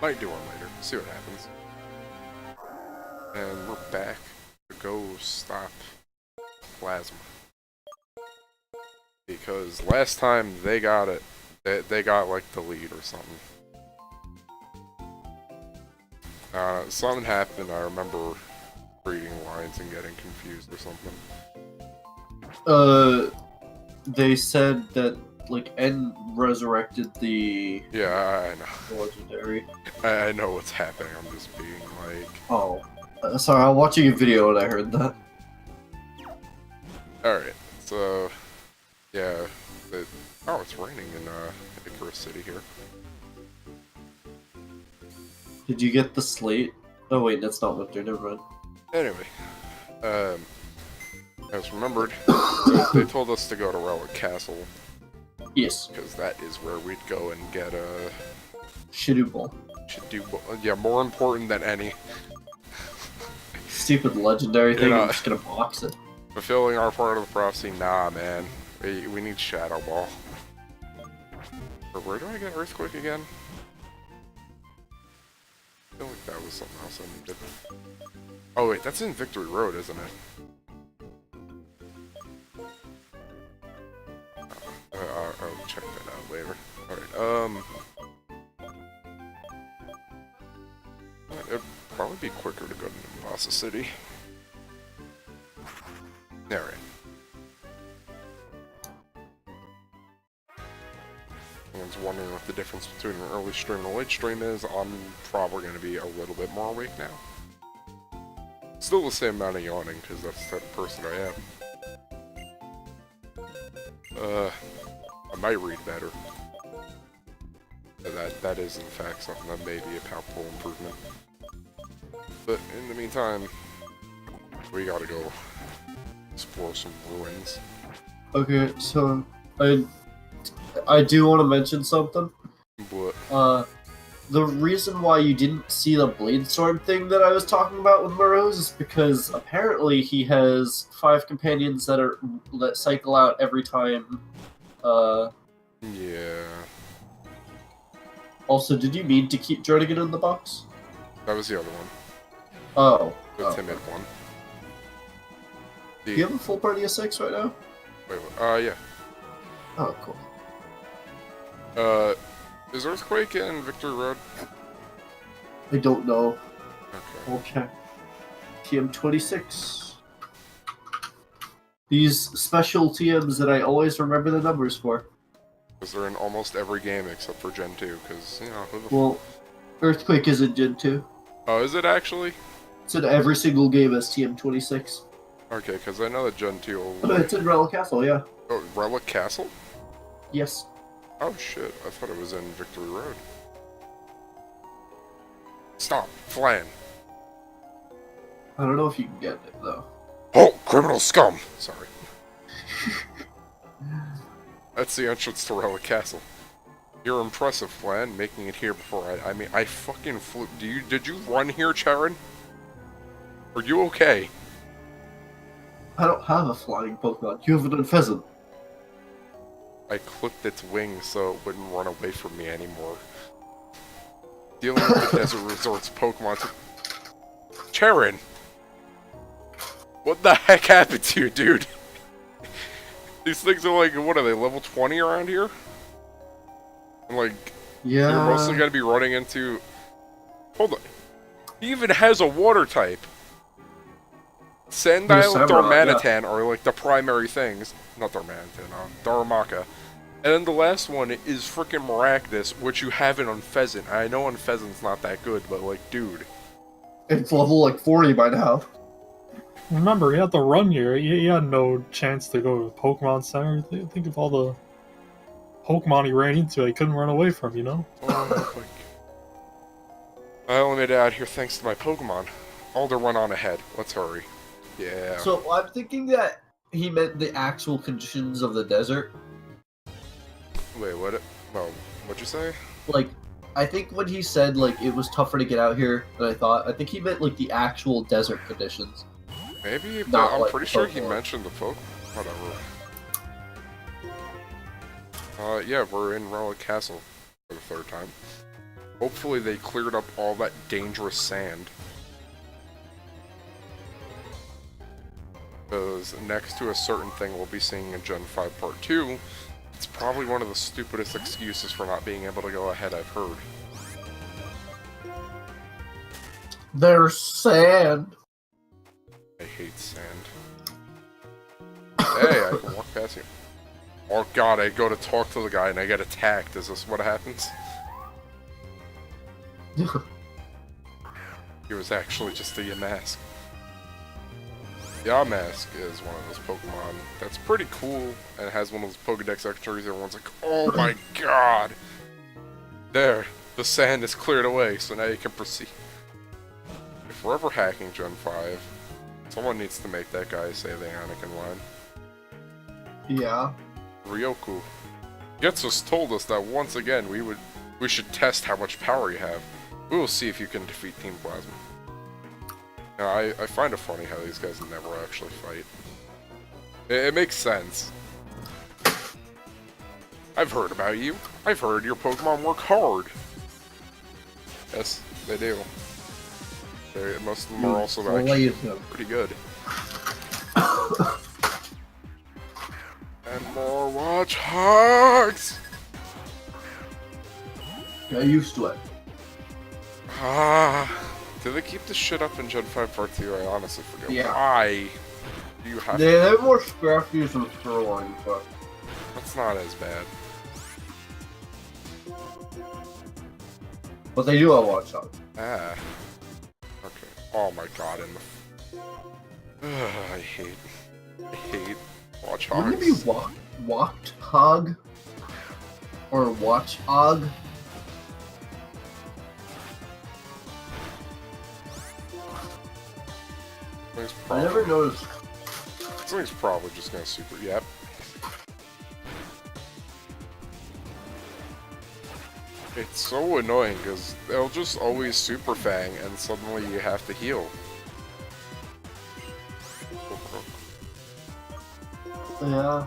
Might do one later. See what happens. And we're back to go stop Plasma. Because last time they got it, they got like the lead or something. Something happened, I remember reading lines and getting confused or something. They said that, like, N resurrected the... Yeah, I know. Legendary. I know what's happening, I'm just being like... Oh. Sorry, I'm watching a video and I heard that. Alright, so... Yeah, oh, it's raining in Icarus City here. Did you get the slate? Oh wait, that's not Winter, never mind. Anyway, as remembered, so they told us to go to Relic Castle. Yes. Because that is where we'd go and get a... Shidu Ball. Yeah, more important than any. Stupid legendary thing, You know, I'm just gonna box it. Fulfilling our part of the prophecy? Nah, man. We need Shadow Ball. Or where do I get Earthquake again? I feel like that was something else I needed. Oh wait, that's in Victory Road, isn't it? I'll check that out later. Alright, it'd probably be quicker to go to Mombasa City. Alright. Anyone's wondering what the difference between an early stream and a late stream is, I'm probably going to be a little bit more awake now. Still the same amount of yawning, because that's the type of person I am. I might read better. That is in fact something that may be a palpable improvement. But in the meantime, we gotta go explore some ruins. Okay, so I do want to mention something. What? The reason why you didn't see the Bladestorm thing that I was talking about with Morose is because apparently he has 5 companions that cycle out every time. Yeah. Also, did you mean to keep Jernigan in the box? That was the other one. Oh. The timid one. Do you have a full party of 6 right now? Wait, yeah. Oh, cool. Is Earthquake in Victory Road? I don't know. Okay. I'll check. TM26. These special TMs that I always remember the numbers for. Because they're in almost every game except for Gen 2, because, you know, who the Well, Earthquake is in Gen 2. Oh, is it actually? It's in every single game as TM26. Okay, because I know that Gen 2 will... Oh, no, it's in Relic Castle, yeah. Oh, Relic Castle? Yes. Oh shit, I thought it was in Victory Road. Stop, flying. I don't know if you can get it, though. Oh, criminal scum! Sorry. That's the entrance to Relic Castle. You're impressive, Flan, making it here before I mean, I fucking flew. Did you run here, Charon? Are you okay? I don't have a flying Pokemon. You have an pheasant. I clipped its wings so it wouldn't run away from me anymore. Dealing with the Desert Resort's Pokemon. Charon! What the heck happened to you, dude? These things are like, what are they, level 20 around here? And like, Yeah. you're mostly gonna be running into... Hold on. He even has a water type. Sandile and Darmanitan are like the primary things. Not Darmanitan, Darumaka. And then the last one is freaking Maractus, which you haven't on Pheasant. I know on Pheasant's not that good, but like, dude. It's level like 40 by now. Remember, he had to run here. He had no chance to go to the Pokemon Center. Think of all the Pokemon he ran into. He couldn't run away from, you know? Oh, like, I only made it out here thanks to my Pokemon. Alder, run on ahead. Let's hurry. Yeah. So I'm thinking that he meant the actual conditions of the desert. Wait, what? Well, what'd you say? Like, I think when he said, like, it was tougher to get out here than I think he meant, like, the actual desert conditions. Maybe, but Not I'm like pretty sure he Pokemon. mentioned the Poke. Whatever. Yeah, we're in Relic Castle for the 3rd time. Hopefully they cleared up all that dangerous sand. Because next to a certain thing we'll be seeing in Gen 5 Part 2, it's probably one of the stupidest excuses for not being able to go ahead I've heard. There's sand. I hate sand. Hey, I can walk past you. Oh god, I go to talk to the guy and I get attacked. Is this what happens? It was actually just a Yamask. Yamask is one of those Pokemon that's pretty cool and has one of those Pokedex entries. Everyone's like, oh my god! There, the sand is cleared away, so now you can proceed. If we're ever hacking Gen 5, someone needs to make that guy say the Anakin line. Yeah. Ryoku. Getsus told us that once again we should test how much power you have. We will see if you can defeat Team Plasma. Now, I find it funny how these guys never actually fight. It makes sense. I've heard about you. I've heard your Pokemon work hard. Yes, they do. Most of them are also actually pretty good. And more watch hogs! Get used to it. Do they keep this shit up in Gen 5 Part 2? I honestly forget. Yeah. Why do you have They have more scrappies than Furlong, but That's not as bad. they do have watch out. Ah. Okay. Oh my god, in the... I hate watch hogs. Wouldn't it be walked hog? Or watch hog? I never noticed. Something's probably just gonna super. Yep. It's so annoying because they'll just always super fang and suddenly you have to heal. Yeah.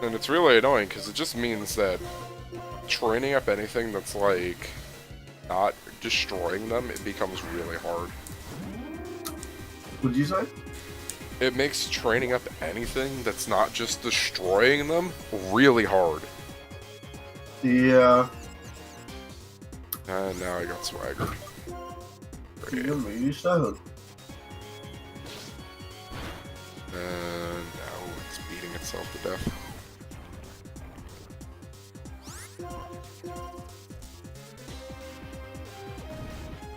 And it's really annoying because it just means that training up anything that's like not destroying them, it becomes really hard. What'd you say? It makes training up anything that's not just destroying them really hard. Yeah. And now I got swaggered. Great. You said. And now it's beating itself to death.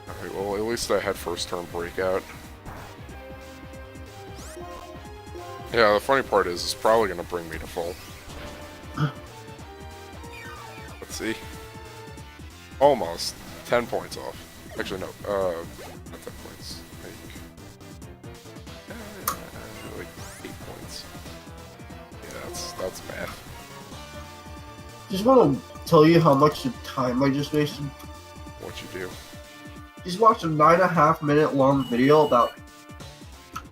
Alright, well at least I had first turn breakout. Yeah, the funny part is it's probably gonna bring me to full. Let's see. Almost. 10 points off. Actually, no. Not 10 points. Like 8 points. Yeah, that's bad. Just want to tell you how much time I just wasted. What you do? Just watched a 9.5 minute long video about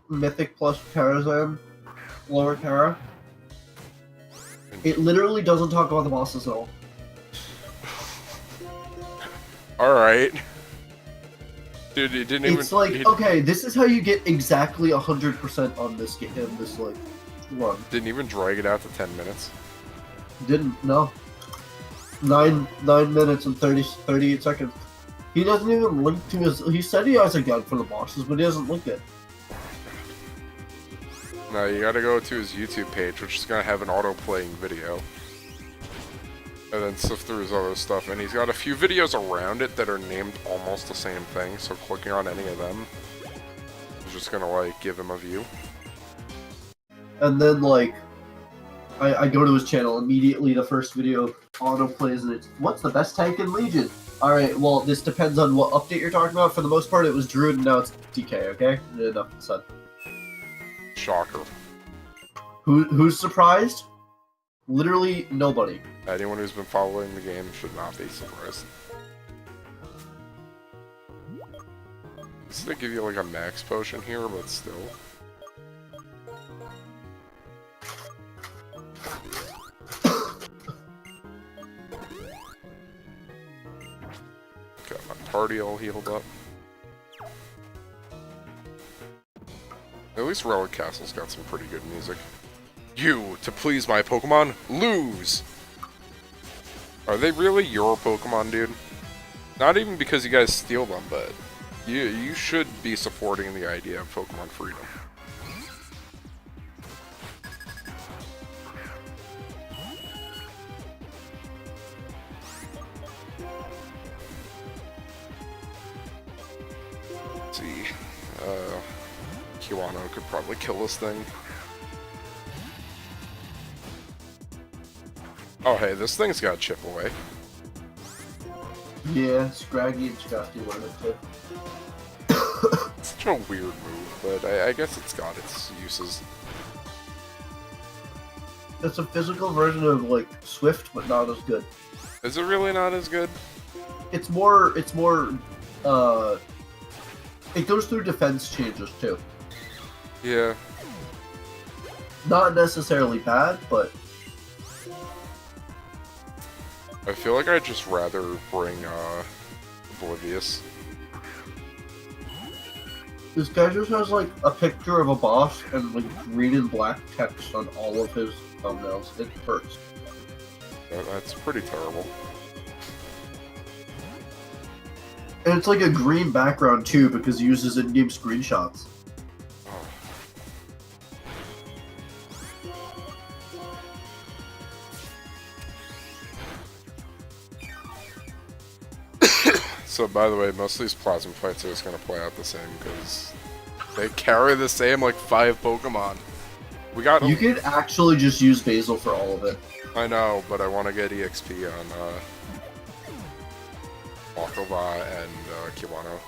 Mythic plus Terrazan, Lower Terra. It literally doesn't talk about the bosses at all. Alright. Dude, it didn't even... It's like, okay, this is how you get exactly 100% on this game, this, like, run. Didn't even drag it out to 10 minutes. Didn't, no. 9 minutes and 38 seconds. He doesn't even link to his... He said he has a gun for the bosses, but he doesn't link it. No, you gotta go to his YouTube page, which is gonna have an auto-playing video. And then sift through his other stuff, and he's got a few videos around it that are named almost the same thing, so clicking on any of them is just gonna, like, give him a view. And then, like, I go to his channel, immediately the first video auto-plays, and it's, what's the best tank in Legion? Alright, well, this depends on what update you're talking about. For the most part, it was Druid, and now it's DK, okay? Enough said. Shocker. Who's surprised? Literally nobody. Anyone who's been following the game should not be surprised. So they give you like a max potion here, but still. party all healed up. At least Relic Castle's got some pretty good music. You, to please my Pokemon, lose! Are they really your Pokemon, dude? Not even because you guys steal them, but you should be supporting the idea of Pokemon freedom. Let's see, Kiwano could probably kill this thing. Oh hey, this thing's got chip away. Yeah, Scraggy and Scrafty wanted it too. It's such a weird move, but I guess it's got its uses. It's a physical version of like Swift, but not as good. Is it really not as good? It's more. It goes through defense changes too. Yeah. Not necessarily bad, but I feel like I'd just rather bring Oblivious. this guy just has like a picture of a boss and like green and black text on all of his thumbnails. It hurts. That's pretty terrible. And it's like a green background too because he uses in-game screenshots. Oh. So, by the way, most of these plasma fights are just going to play out the same because they carry the same, like, 5 Pokemon. We got... You could actually just use Basil for all of it. I know, but I want to get EXP on, Baklava and, Kiwano.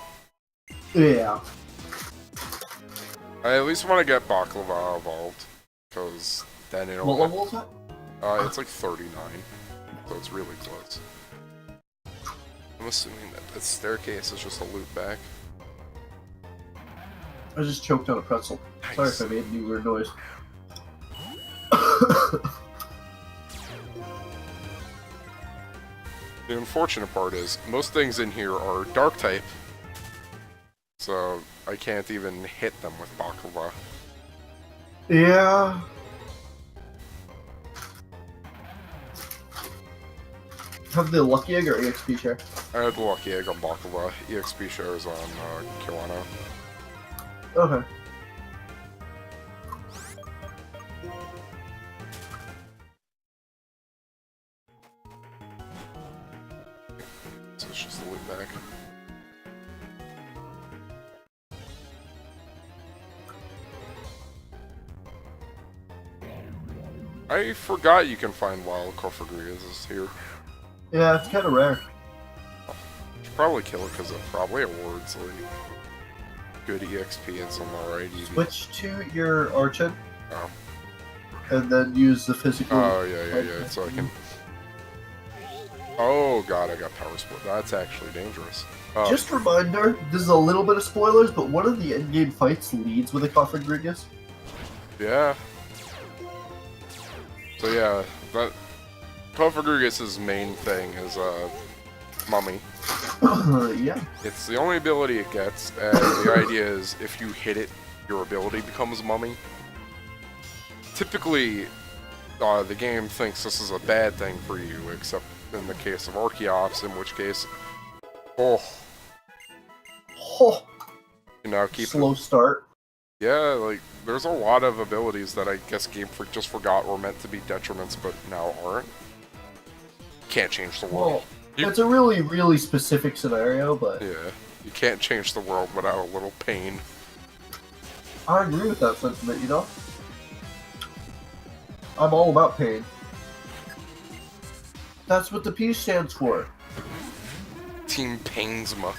Yeah. I at least want to get Baklava evolved, because then it'll... What level is that? It's like 39, so it's really close. I'm assuming that the staircase is just a loop back. I just choked on a pretzel. Nice. Sorry if I made any weird noise. The unfortunate part is, most things in here are dark type, so I can't even hit them with Baklava. Yeah. Have the Lucky Egg or EXP share? I had the Lucky Egg on Baklava, EXP shares on Kiwano. Okay. So it's just a loop back. I forgot you can find wild Corfagrias here. Yeah, it's kind of rare. Should probably kill it because it probably awards like good EXP and some alright EV. Switch to your Archon, Oh. and then use the physical. Oh yeah. So I can. Oh god, I got Power Split. That's actually dangerous. Just a reminder, this is a little bit of spoilers, but one of the endgame fights leads with a Cofagrigus. Yeah. So yeah, that Cofagrigus' main thing is Mummy. Yeah. It's the only ability it gets, and the idea is if you hit it, your ability becomes Mummy. Typically, the game thinks this is a bad thing for you, except in the case of Archeops, in which case, oh, you know, keep Slow start. Yeah, like, there's a lot of abilities that I guess Game Freak just forgot were meant to be detriments, but now aren't. Can't change the world. Well, it's a really, really specific scenario, but... Yeah, you can't change the world without a little pain. I agree with that sentiment, you know? I'm all about pain. That's what the P stands for. Team Painsma.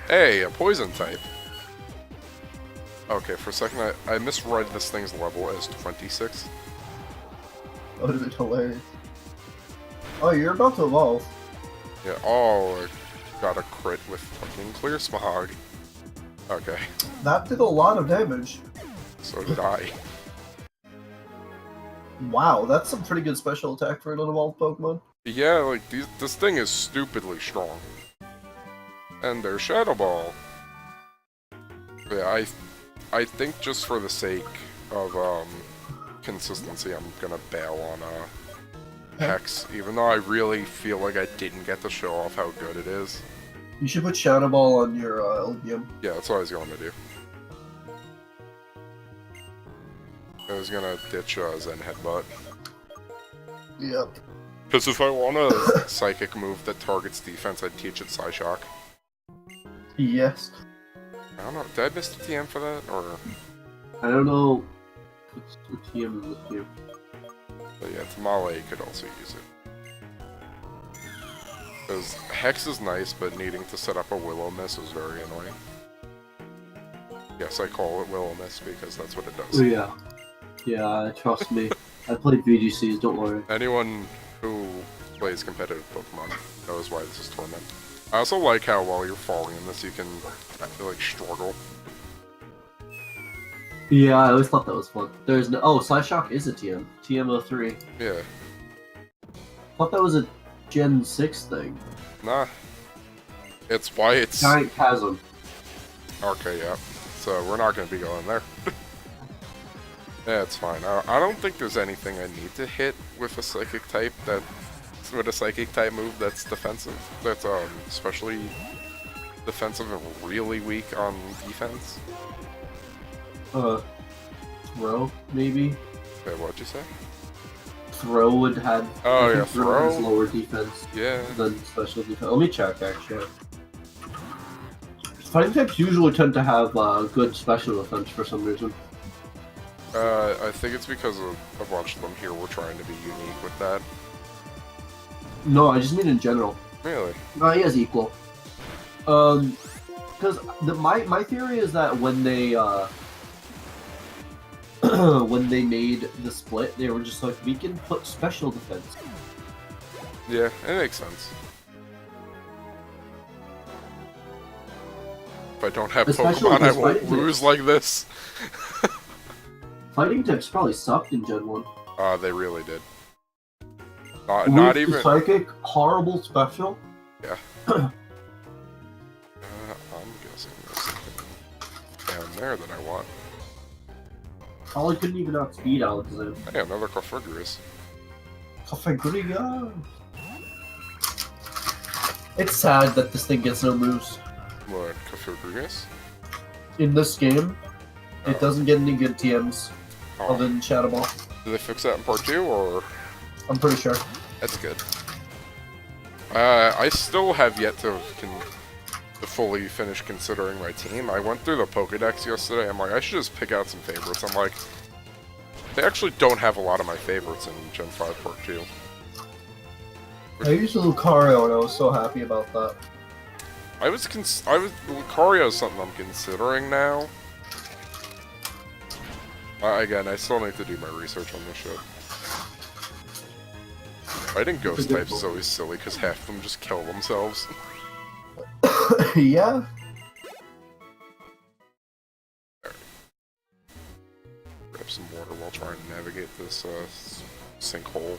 Hey, a poison type. Okay, for a second I misread this thing's level as 26. That would have been hilarious. Oh, you're about to evolve. Yeah, oh, I got a crit with fucking Clear Smog. Okay, That did a lot of damage. so did I. Wow, that's some pretty good special attack for an unevolved Pokemon. Yeah, like, this thing is stupidly strong. And there's Shadow Ball. Yeah, I think just for the sake of consistency, I'm gonna bail on Hex, even though I really feel like I didn't get to show off how good it is. You should put Shadow Ball on your LGM. Yeah, that's what I was going to do. I was gonna ditch Zen Headbutt. Yep. Because if I want a psychic move that targets defense, I'd teach it Psyshock. Yes. I don't know, did I miss the TM for that, or...? I don't know. What's the TM in the TM? But yeah, Tamale could also use it. Because Hex is nice, but needing to set up a Will-O-Miss is very annoying. Yes, I call it Will-O-Miss because that's what it does. Oh, yeah. Yeah, trust me. I played VGCs, don't worry. Anyone who plays competitive Pokemon knows why this is Torment. I also like how while you're falling in this, you can, like, struggle. Yeah, I always thought that was fun. There's no. Oh, Psyshock is a TM. TM03. Yeah. Thought that was a Gen 6 thing. Nah. It's why it's... Giant Chasm. Okay, yeah. So we're not going to be going there. Yeah, it's fine. I don't think there's anything I need to hit with a Psychic type with a Psychic type move that's defensive. That's especially defensive and really weak on defense. Throw, maybe? Okay, what'd you say? Throw would have. Oh, I yeah, think Throw has Throw. lower defense Yeah. than special defense. Let me check, actually. Fighting types usually tend to have good special defense for some reason. I think it's because of a bunch of them here were trying to be unique with that. No, I just mean in general. Really? No, he has equal. Because my theory is that when they when they made the split, they were just like, we can put special defense. Yeah, it makes sense. If I don't have Especially Pokemon, I because won't fighting lose types- like this. Fighting types probably sucked in Gen 1. They really did. With Not the even... Psychic, horrible special. Yeah. I'm guessing there's something down there that I want. Probably couldn't even outspeed Alexander. Hey, another Cofagrigus. Cofagrigus. It's sad that this thing gets no moves. What, Cofagrigus? In this game, it doesn't get any good TMs Oh. other than Shadow Ball. Did they fix that in part 2, or...? I'm pretty sure. That's good. I still have yet to fully finish considering my team. I went through the Pokedex yesterday. I'm like, I should just pick out some favorites. I'm like, they actually don't have a lot of my favorites in Gen 5 Part 2. I used Lucario and I was so happy about that. Lucario is something I'm considering now. Again, I still need to do my research on this shit. Fighting ghost types is always silly because half of them just kill themselves. Yeah. Grab some water while trying to navigate this sinkhole.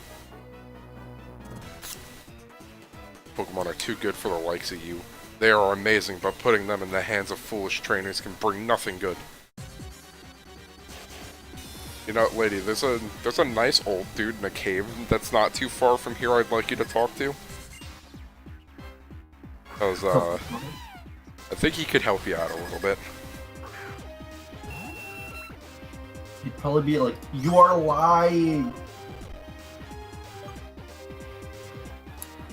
Pokemon are too good for the likes of you. They are amazing, but putting them in the hands of foolish trainers can bring nothing good. You know, lady, there's a nice old dude in a cave that's not too far from here I'd like you to talk to. Because, I think he could help you out a little bit. He'd probably be like, you are lying!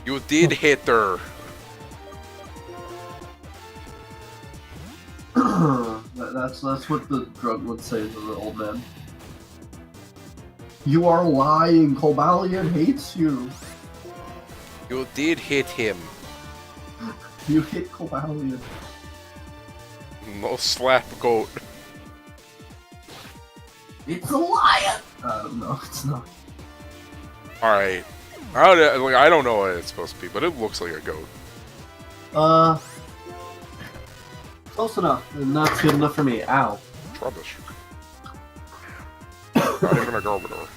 You did hit her! That's what the drug would say to the old man. You are lying! Cobalion hates you! You did hit him. You hit Cobalion. No slap goat. It's a lion! No, it's not. Alright. I don't know what it's supposed to be, but it looks like a goat. Close enough, and that's good enough for me. Ow. It's rubbish. Not even a Garbodor.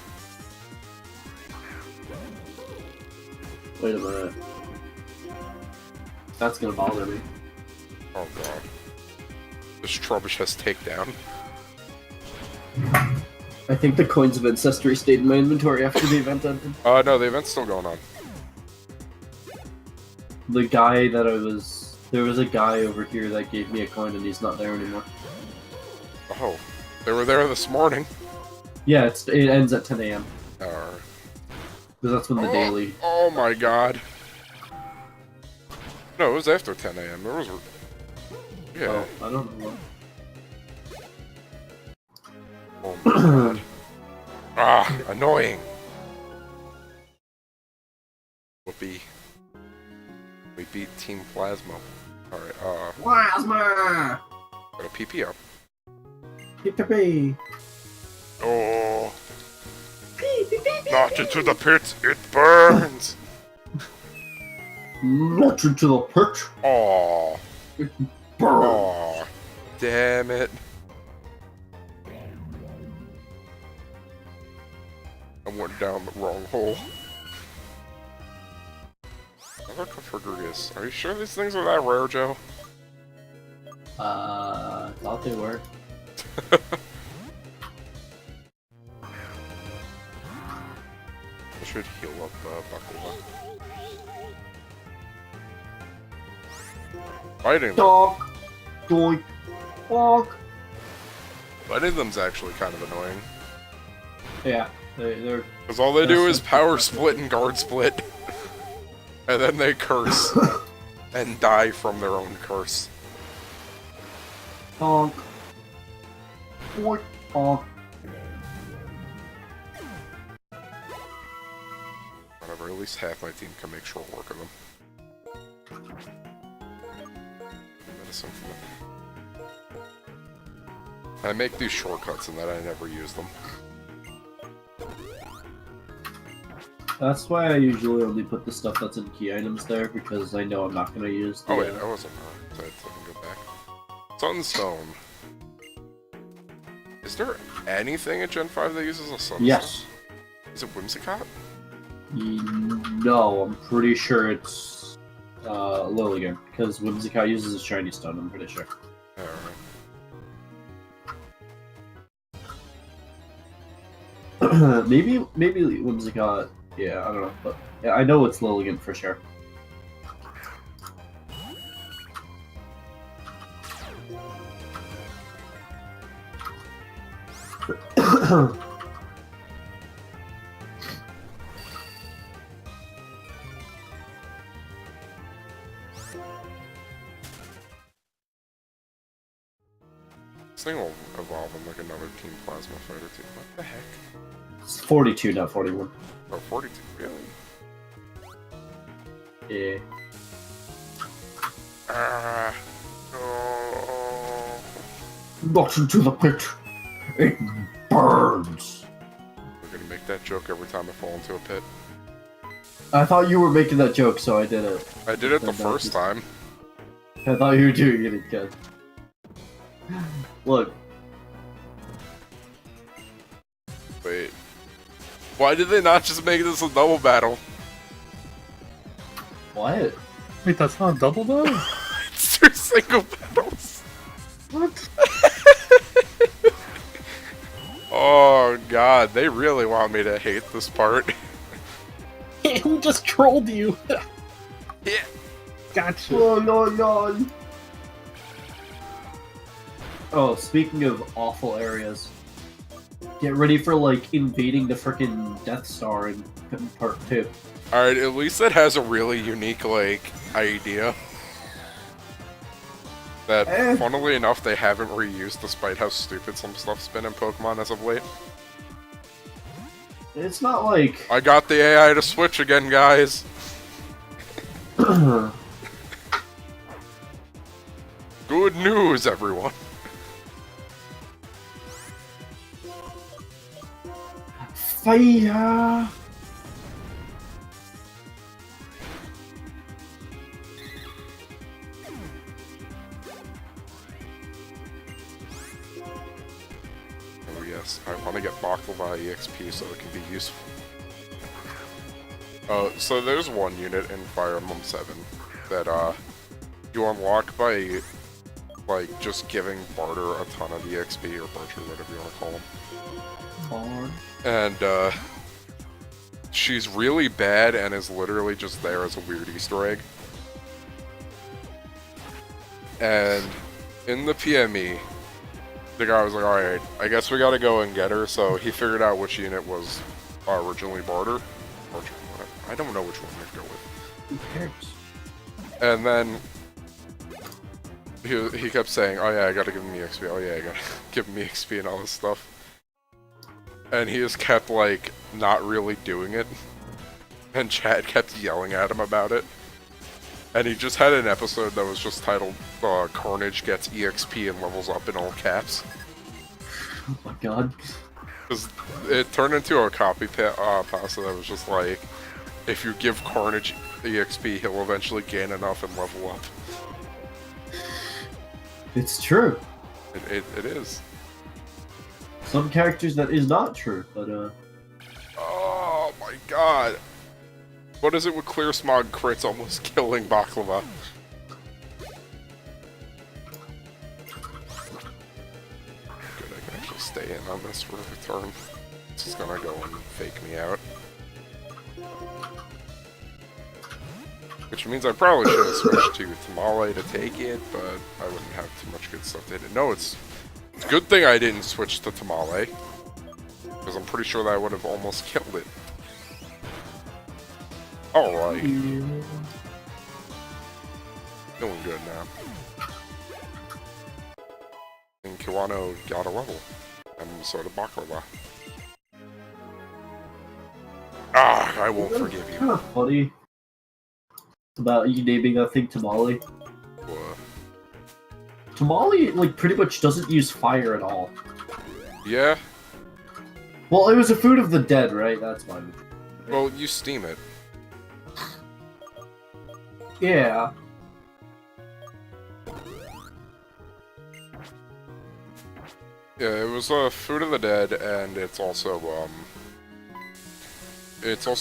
Wait a minute. That's gonna bother me. Oh god. This Trubbish has takedown. I think the Coins of Ancestry stayed in my inventory after the event ended. No, the event's still going on. The guy that I was... There was a guy over here that gave me a coin and he's not there anymore. Oh, they were there this morning. Yeah, it ends at 10 a.m. Alright. Because that's when the daily... Oh my god. No, it was after 10 a.m. There was... Yeah. Oh, I don't know. Oh my god. Ah, annoying. Whoopee. We beat Team Plasma. Alright, Plasma! got a PP up. Pee-pee-pee. Oh. Not into the pit, it burns! Not into the pit. Aww. Burn. Aww. Damn it. I went down the wrong hole. Another Cofragrigus. Are you sure these things are that rare, Joe? Thought they were. I should heal up Buckle. Fighting them. Dog. Doink. Walk. Fighting them's actually kind of annoying. Yeah, they're... Because all they do is power split and guard split. And then they curse. And die from their own curse. Honk. Doink. Honk. Whatever, at least half my team can make short work of them. Medicine for them. I make these shortcuts and then I never use them. That's why I usually only put the stuff that's in key items there, because I know I'm not going to use the... Oh wait, I wasn't so I can go back. Sunstone. Is there anything at Gen 5 that uses a sunstone? Yes. Is it Whimsicott? No, I'm pretty sure it's Lilligant, because Whimsicott uses a shiny stone, I'm pretty sure. Alright. maybe Whimsicott, yeah, I don't know, but yeah, I know it's Lilligant for sure. This thing will evolve in like another Team Plasma fighter too. What the heck? It's 42, not 41. Oh, 42, really? Yeah. Ah. Oh. Not into the pit. It burns. We're gonna make that joke every time I fall into a pit. I thought you were making that joke, so I did it. I did it the first time. I thought you were doing it again. Look. Wait. Why did they not just make this a double battle? What? Wait, that's not a double though? It's two single battles. What? Oh god, they really want me to hate this part. Who just trolled you? Yeah. Gotcha. Oh, no. Oh, speaking of awful areas, get ready for, like, invading the frickin' Death Star in Part 2. Alright, at least it has a really unique, like, idea. That, funnily enough, they haven't reused despite how stupid some stuff's been in Pokemon as of late. It's not like... I got the AI to switch again, guys! Good news, everyone! Fire! Oh yes, I want to get Baklava EXP so it can be useful. So there's one unit in Fire Emblem 7 that you unlock by like, just giving Barter a ton of EXP, or Barter, whatever you want to call him. Bard. And, she's really bad and is literally just there as a weird Easter egg. And in the PME, the guy was like, alright, I guess we gotta go and get her, so he figured out which unit was originally Barter. I don't know which one to go with. Who cares? And then he kept saying, oh yeah, I gotta give him EXP, oh yeah, I gotta give him EXP and all this stuff. And he just kept, like, not really doing it. And Chad kept yelling at him about it. And he just had an episode that was just titled, Carnage gets EXP and levels up in all caps. Oh my god. Because it turned into a copy pasta that was just like, if you give Carnage EXP, he'll eventually gain enough and level up. It's true. It is. Some characters that is not true, but Oh my god. What is it with Clear Smog crits almost killing Baklava? Good, I can actually stay in on this for a turn. This is gonna go and fake me out. Which means I probably should have switched to Tamale to take it, but I wouldn't have too much good stuff to hit it. No, it's a good thing I didn't switch to Tamale, because I'm pretty sure that I would have almost killed it. Alright. Doing good now. And Kiwano got a level. And so did Baklava. Ah, I won't forgive kind you. of funny about you naming that thing Tamale. What? Tamale, like, pretty much doesn't use fire at all. Yeah? Well, it was a food of the dead, right? That's why. Well, you steam it. Yeah. Yeah, it was a food of the dead, and it's also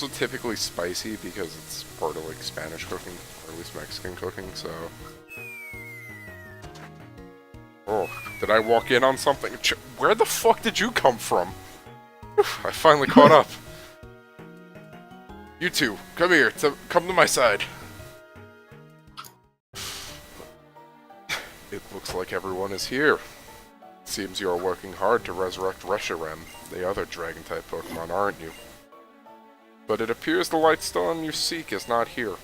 typically spicy because it's part of, like, Spanish cooking, or at least Mexican cooking, so... Oh, did I walk in on something? Where the fuck did you come from? I finally caught up. You two, come here, come to my side. It looks like everyone is here. Seems you are working hard to resurrect Reshiram, the other dragon-type Pokemon, aren't you? But it appears the Lightstone you seek is not here.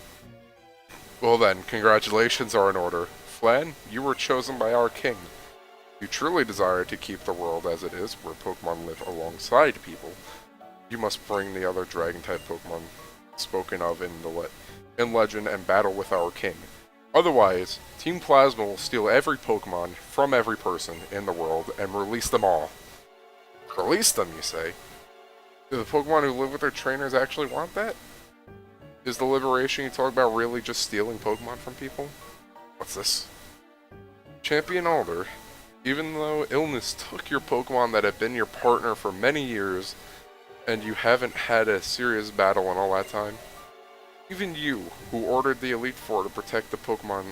Well then, congratulations are in order. Flan, you were chosen by our king. You truly desire to keep the world as it is, where Pokemon live alongside people. You must bring the other dragon-type Pokemon spoken of in legend and battle with our king. Otherwise, Team Plasma will steal every Pokemon from every person in the world and release them all. Release them, you say? Do the Pokemon who live with their trainers actually want that? Is the liberation you talk about really just stealing Pokemon from people? What's this? Champion Alder, even though illness took your Pokemon that have been your partner for many years, and you haven't had a serious battle in all that time, even you, who ordered the Elite Four to protect the Pokemon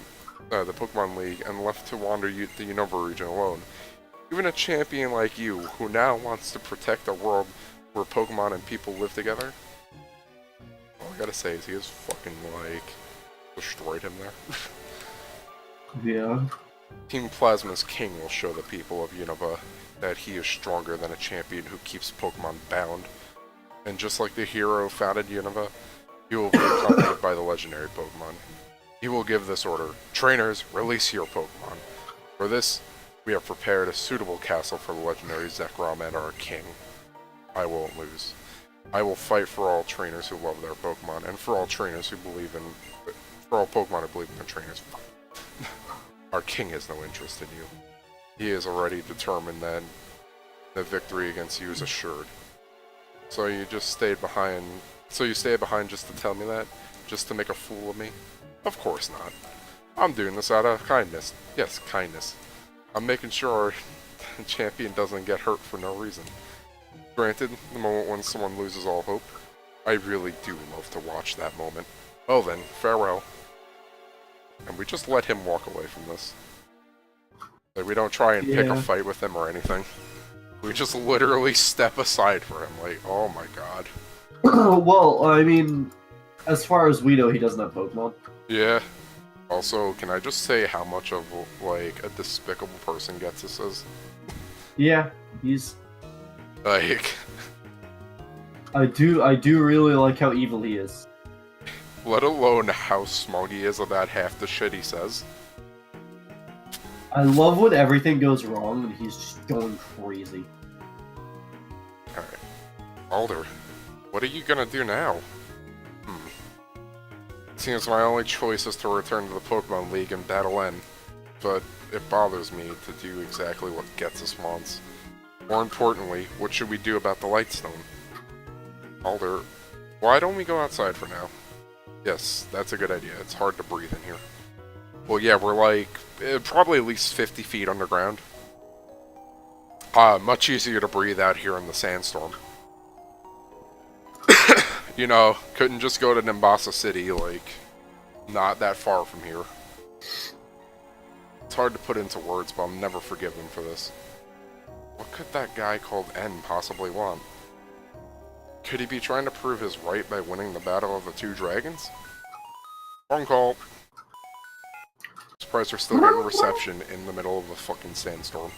League and left to wander the Unova region alone, even a champion like you, who now wants to protect a world where Pokemon and people live together, all I gotta say is he has fucking, like, destroyed him there. Yeah. Team Plasma's king will show the people of Unova that he is stronger than a champion who keeps Pokemon bound. And just like the hero founded Unova, he will be accompanied by the legendary Pokemon. He will give this order: trainers, release your Pokemon. For this, we have prepared a suitable castle for the legendary Zekrom and our king. I won't lose. I will fight for all trainers who love their Pokemon, and for all trainers who believe in... for all Pokemon who believe in their trainers. Our king has no interest in you. He is already determined that the victory against you is assured. So you just stayed behind... So you stayed behind just to tell me that? Just to make a fool of me? Of course not. I'm doing this out of kindness. Yes, kindness. I'm making sure the champion doesn't get hurt for no reason. Granted, the moment when someone loses all hope, I really do love to watch that moment. Well then, farewell. And we just let him walk away from this. Like, we don't try and pick a Yeah. fight with him or anything. We just literally step aside for him. Like, oh my god. Well, I mean, as far as we know, he doesn't have Pokemon. Yeah. Also, can I just say how much of, like, a despicable person Getsus is? Yeah, he's. Like, I do really like how evil he is. let alone how smug he is about half the shit he says. I love when everything goes wrong and he's just going crazy. Alright. Alder, what are you gonna do now? Seems my only choice is to return to the Pokemon League and battle N, but it bothers me to do exactly what Getsus wants. More importantly, what should we do about the Lightstone? Alder, why don't we go outside for now? Yes, that's a good idea. It's hard to breathe in here. Well, yeah, we're like, probably at least 50 feet underground. Much easier to breathe out here in the sandstorm. You know, couldn't just go to Nimbasa City, like, not that far from here. It's hard to put into words, but I'll never forgive him for this. What could that guy called N possibly want? Could he be trying to prove his right by winning the Battle of the Two Dragons? Phone call. Surprised we're still getting reception in the middle of a fucking sandstorm.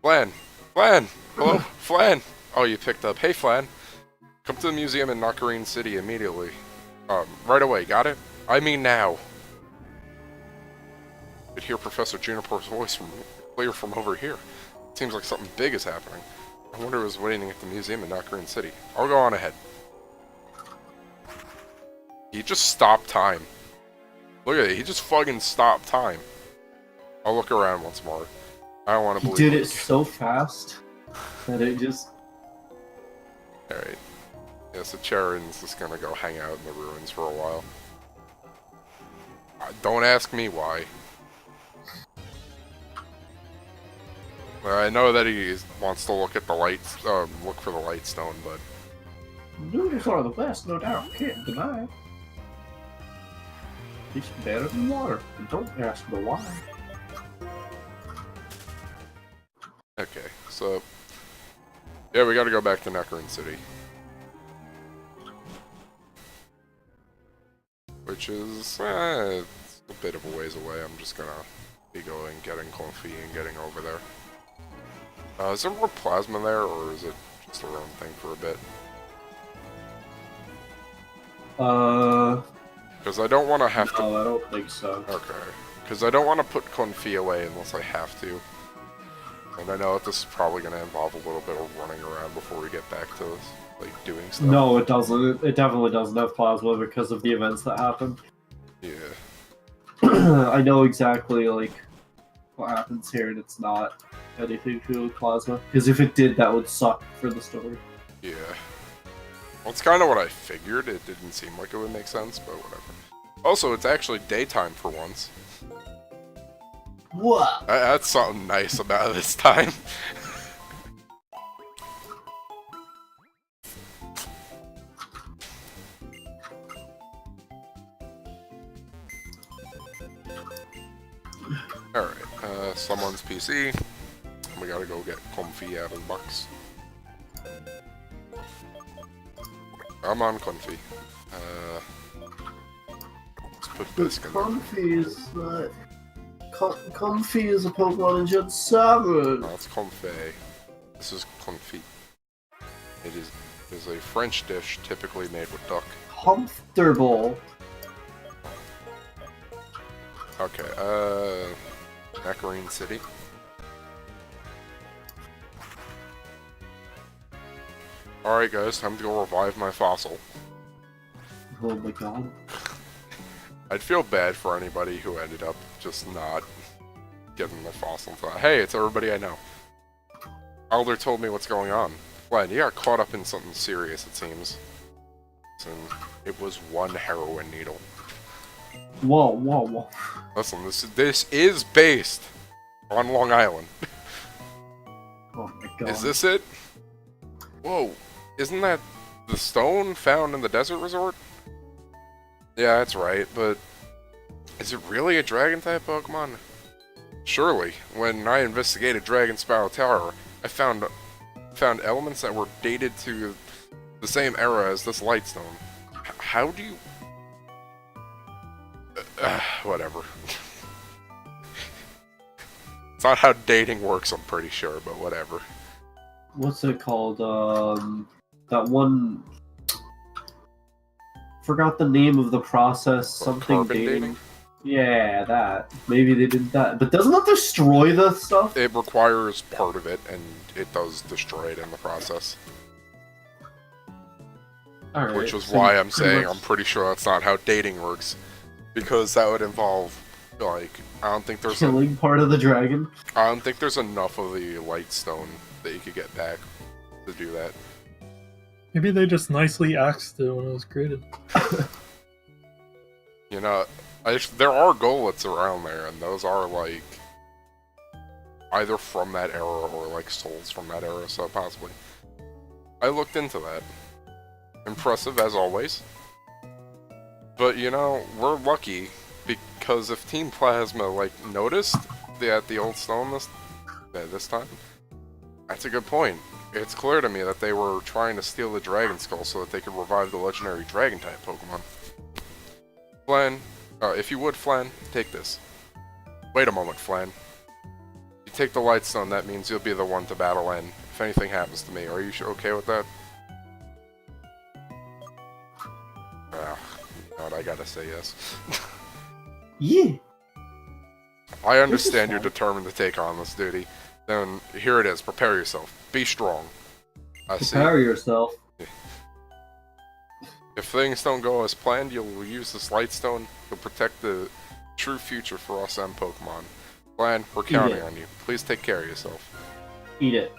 Flan! Flan! Hello? Flan! Oh, you picked up. Hey, Flan. Come to the museum in Nakarine City immediately. Right away, got it? I mean now. Could hear Professor Juniper's voice clear from over here. Seems like something big is happening. I wonder who's waiting at the museum in Nakarine City. I'll go on ahead. He just stopped time. Look at it, he just fucking stopped time. I'll look around once more. I don't want to He believe did it so fast that it just. Alright. Yeah, so Charon's just gonna go hang out in the ruins for a while. Don't ask me why. I know that he wants to look at the lights, look for the Lightstone, but Noodles are the best, no doubt. Can't deny it. It's better than water. Don't ask me why. okay. So yeah, we gotta go back to Nakarine City. Which is, it's a bit of a ways away. I'm just gonna be going, getting comfy, and getting over there. Is there more plasma there, or is it just a run thing for a bit? Because I don't want to have to... No, I don't think so. Okay. Because I don't want to put Confi away unless I have to. And I know that this is probably going to involve a little bit of running around before we get back to, like, doing stuff. No, it doesn't. It definitely doesn't have plasma because of the events that happened. Yeah. I know exactly, like, what happens here, and it's not anything to do with plasma. Because if it did, that would suck for the story. Yeah. Well, it's kind of what I figured. It didn't seem like it would make sense, but whatever. Also, it's actually daytime for once. What? That's something nice about this time. Alright, someone's PC. We gotta go get Comfy out of the box. I'm on Comfy. Let's put this in there. Comfy is a Pokemon in Gen 7. No, it's Comfy. This is Comfy. It is a French dish typically made with duck. Comfortable. Okay, Nakarine City. Alright guys, time to go revive my fossil. Oh my god. I'd feel bad for anybody who ended up just not getting the fossil. Hey, it's everybody I know. Alder told me what's going on. Glenn, you got caught up in something serious, it seems. And it was one heroin needle. Whoa, whoa, whoa. Listen, this is based on Long Island. Oh my god. Is this it? Whoa, isn't that the stone found in the desert resort? Yeah, that's right, but is it really a dragon type Pokemon? Surely, when I investigated Dragon Sparrow Tower, I found elements that were dated to the same era as this Lightstone. How do you... whatever. It's not how dating works, I'm pretty sure, but whatever. What's it called? That one. Forgot the name of the process. Something Carbon dating? Yeah, that. Maybe they did that. But doesn't that destroy the stuff? It requires part of it, and it does destroy it in the process. Alright, Which is so why I'm pretty saying much- I'm pretty sure that's not how dating works. Because that would involve, like, I don't think there's killing part of the dragon. I don't think there's enough of the Lightstone that you could get back to do that. Maybe they just nicely axed it when it was created. You know, there are golems around there, and those are, like, either from that era or, like, souls from that era, so possibly. I looked into that. Impressive, as always. But, you know, we're lucky, because if Team Plasma, like, noticed the old stone this time, that's a good point. It's clear to me that they were trying to steal the Dragon Skull so that they could revive the legendary Dragon-type Pokemon. Flan, if you would, Flan, take this. Wait a moment, Flan. You take the Lightstone, that means you'll be the one to battle N if anything happens to me. Are you okay with that? God, I gotta say yes. Yeah. I understand you're fine. determined to take on this duty. Then here it is. Prepare yourself. Be strong. I see. Prepare yourself. If things don't go as planned, you'll use this Lightstone to protect the true future for us and Pokemon. Plan, we're counting on you. Please take care of yourself. Eat it.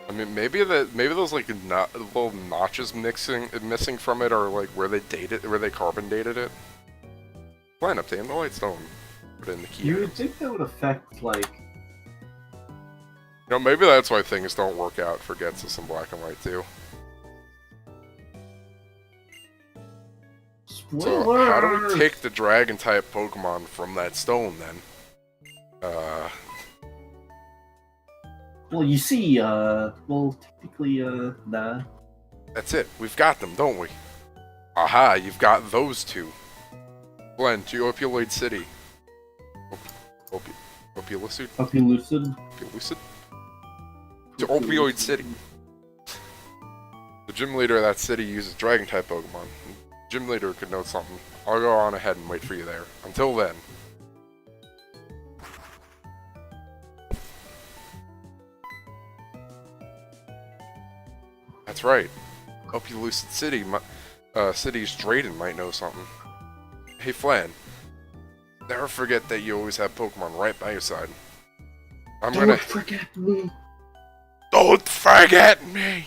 I mean, maybe those like little notches missing from it are like where they carbon dated it. Plan, obtain the Lightstone. Put it in the key. You items. would think that would affect, like... You know, maybe that's why things don't work out for Getsus in Black and White too. So, how do we take the Dragon-type Pokemon from that stone, then? Well, you see, well, technically, nah. That's it. We've got them, don't we? Aha, you've got those two. Blend to Opioid City. Opilucid? Opilucid? Opilucid? To Opioid City. The gym leader of that city uses Dragon-type Pokemon. The gym leader could know something. I'll go on ahead and wait for you there. Until then. That's right. Opilucid City, City's Drayden might know something. Hey Flan, never forget that you always have Pokemon right by your side. Don't forget me! Don't forget me!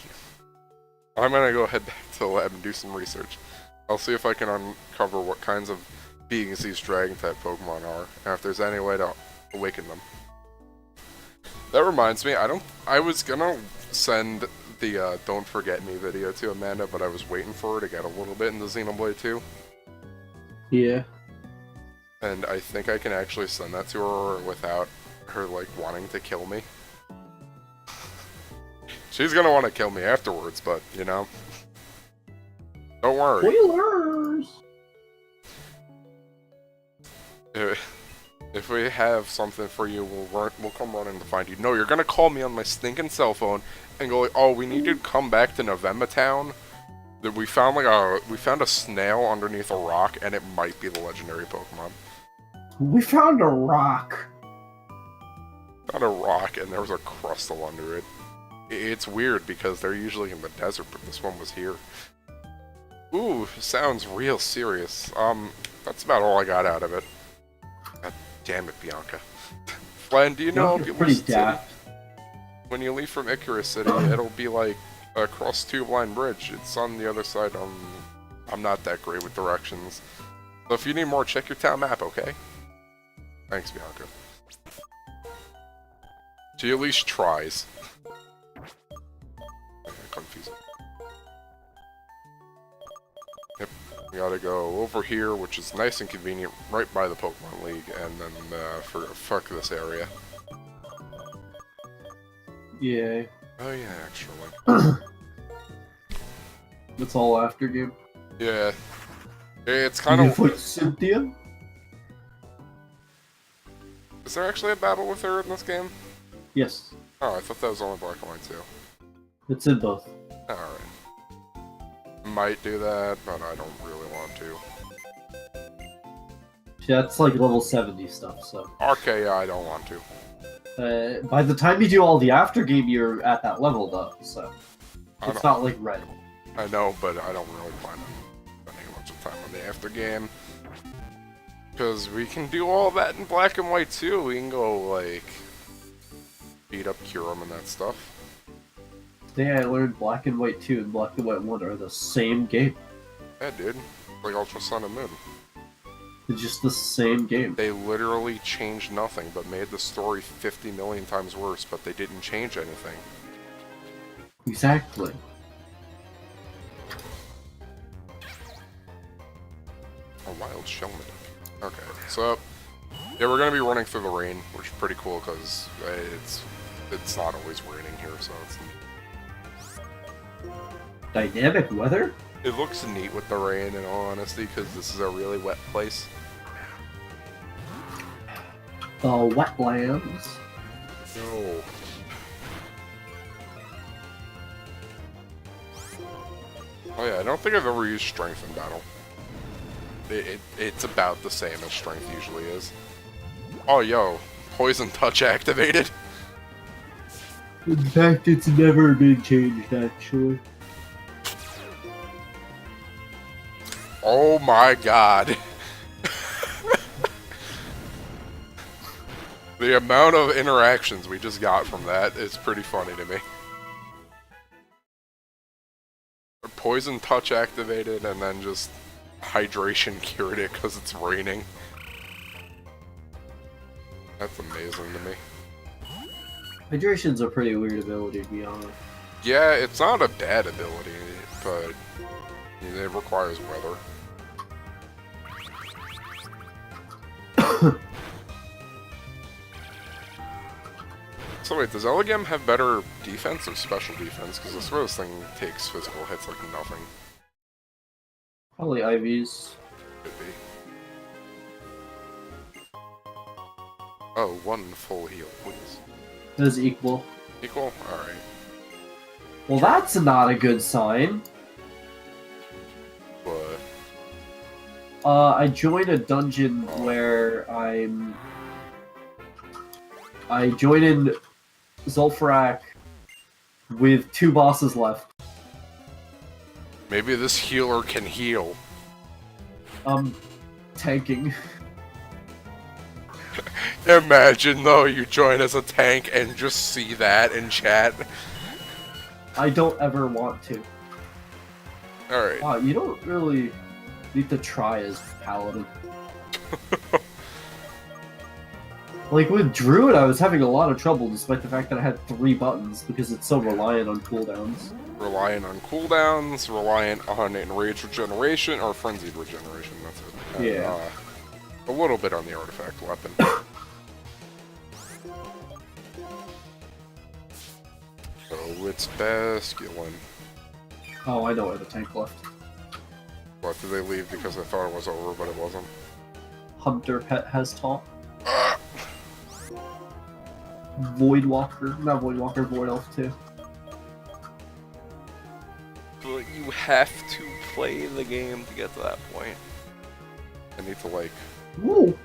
I'm gonna go head back to the lab and do some research. I'll see if I can uncover what kinds of beings these Dragon-type Pokemon are, and if there's any way to awaken them. That reminds me, I was gonna send the Don't Forget Me video to Amanda, but I was waiting for her to get a little bit into Xenoblade 2. Yeah. And I think I can actually send that to her without her, like, wanting to kill me. She's gonna want to kill me afterwards, but, you know. Don't worry. Spoilers! If we have something for you, we'll come running to find you. No, you're gonna call me on my stinking cell phone and go like, oh, we need to come back to November Town. That we found a snail underneath a rock, and it might be the legendary Pokemon. We found a rock. Found a rock, and there was a crustle under it. It's weird because they're usually in the desert, but this one was here. Ooh, sounds real serious. That's about all I got out of it. God damn it, Bianca. Flan, do you know You're pretty City? daft. When you leave from Icarus City, it'll be like across Tube Line Bridge. It's on the other side. I'm not that great with directions. So if you need more, check your town map, okay? Thanks, Bianca. She at least tries. Confusing. Yep. We gotta go over here, which is nice and convenient, right by the Pokemon League, and then fuck this area. Yeah. Oh yeah, actually. It's all after game. Yeah. It's You kind can of... fight Cynthia? Is there actually a battle with her in this game? Yes. Oh, I thought that was only Black and White too. It's in both. Alright. Might do that, but I don't really want to. Yeah, it's like level 70 stuff, so. RK, I don't want to. By the time you do all the after game, you're at that level though, so. It's not like red. I know, but I don't really plan on spending a bunch of time on the after game. Because we can do all that in Black and White too. We can go, like, beat up Kyurem and that stuff. Today I learned Black and White 2 and Black and White 1 are the same game. Yeah, dude. Like Ultra Sun and Moon. It's just the same game. They literally changed nothing, but made the story 50 million times worse, but they didn't change anything. Exactly. A wild Shelmet. Okay, so yeah, we're gonna be running through the rain, which is pretty cool because it's not always raining here, so it's Dynamic weather? it looks neat with the rain in all honesty because this is a really wet place. The wetlands. No. Oh yeah, I don't think I've ever used strength in battle. It's about the same as strength usually is. Oh yo, poison touch activated. In fact, it's never been changed, actually. Oh my god. The amount of interactions we just got from that is pretty funny to me. Poison touch activated and then just hydration cured it because it's raining. That's amazing to me. Hydration's a pretty weird ability, to be honest. Yeah, it's not a bad ability, but it requires weather. So wait, does Elegam have better defense or special defense? Because I swear this thing takes physical hits like nothing. Probably IVs. Could be. Oh, one full heal, please. Does equal. Equal? Alright. Well, that's not a good sign. But... I joined a dungeon where I joined in Zul'Farrak with 2 bosses left. maybe this healer can heal. Tanking. Imagine though, you join as a tank and just see that in chat. I don't ever want to. Alright. Wow, you don't really need to try as Paladin. Like with Druid, I was having a lot of trouble despite the fact that I had 3 buttons because it's so reliant on cooldowns. Reliant on cooldowns, reliant on enraged regeneration, or frenzied regeneration, that's it. And, Yeah. A little bit on the artifact weapon. So it's Basculin. Oh, I know where the tank left. What, did they leave because I thought it was over, but it wasn't? Hunter Pet has taunt. Voidwalker, not Voidwalker, Void Elf too. But you have to play the game to get to that point. I need to like... Woo!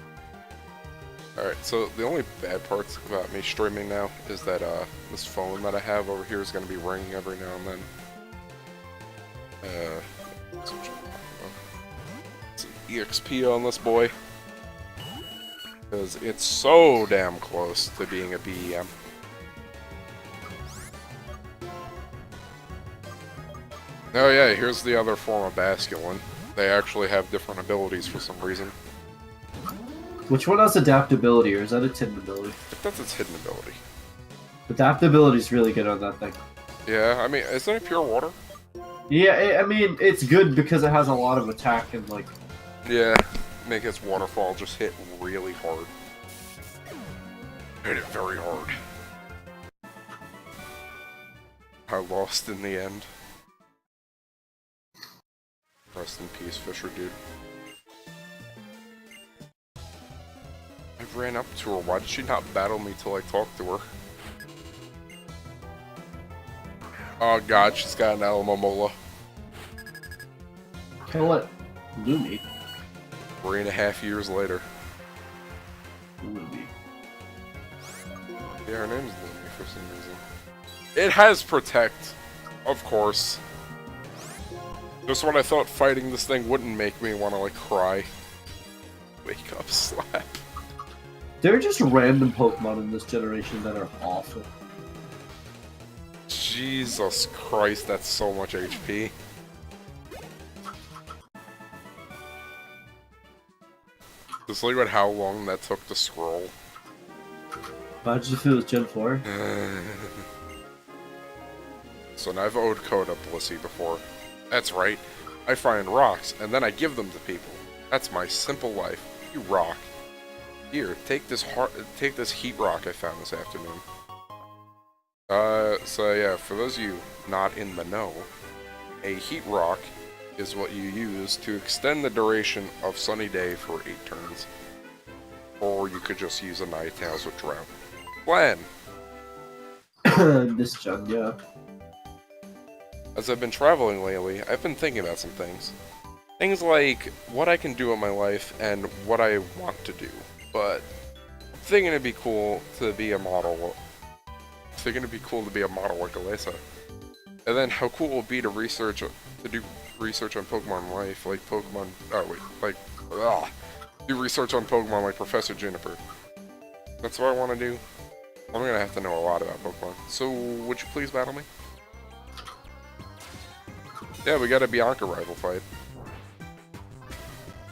Alright, so the only bad parts about me streaming now is that this phone that I have over here is going to be ringing every now and then. It's an EXP on this boy. Because it's so damn close to being a BEM. Oh yeah, here's the other form of Basculin. They actually have different abilities for some reason. Which one has adaptability, or is that its hidden ability? I think that's its hidden ability. Adaptability is really good on that thing. Yeah, I mean, isn't it pure water? Yeah, I mean, it's good because it has a lot of attack and, like... Yeah, make its waterfall just hit really hard. Hit it very hard. I lost in the end. Rest in peace, Fisher dude. I ran up to her. Why did she not battle me till I talked to her? Oh god, she's got an Alamomola. Kill it. Lumi. 3.5 years later. Lumi. Yeah, her name's Lumi for some reason. It has Protect, of course. Just when I thought fighting this thing wouldn't make me want to, like, cry. Wake up, slap. There are just random Pokemon in this generation that are awful. Jesus Christ, that's so much HP. Just look at how long that took to scroll. Imagine if it was Gen 4. So now I've owed code up Blissey before. That's right. I find rocks, and then I give them to people. That's my simple life. You rock. Here, take this heat rock I found this afternoon. So yeah, for those of you not in the know, a heat rock is what you use to extend the duration of sunny day for 8 turns. Or you could just use a night tails with drought. Plan! This gen, yeah. As I've been traveling lately, I've been thinking about some things. Things like what I can do in my life and what I want to do. But I'm thinking it'd be cool to be a model. Thinking it'd be cool to be a model like Alyssa. And then how cool it would be to do research on Pokemon life, like Pokemon. Oh wait, do research on Pokemon like Professor Juniper. That's what I want to do. I'm gonna have to know a lot about Pokemon. So would you please battle me? Yeah, we got a Bianca rival fight.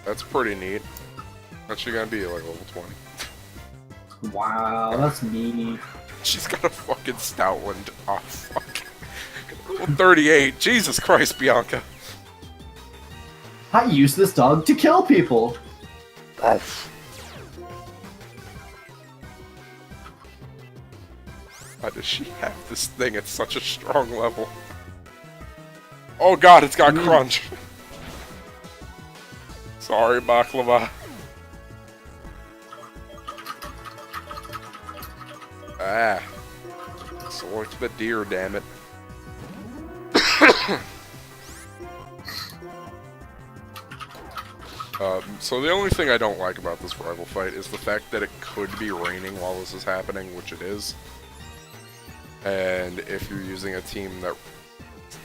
That's pretty neat. What's she gonna be, like level 20? Wow, that's mean. She's got a fucking Stoutland. Oh, fuck. Level 38. Jesus Christ, Bianca. I use this dog to kill people. Oh. Why does she have this thing at such a strong level? Oh god, it's got crunch. Sorry, Baklava. Ah. Select the deer, damn it. So the only thing I don't like about this rival fight is the fact that it could be raining while this is happening, which it is. And if you're using a team that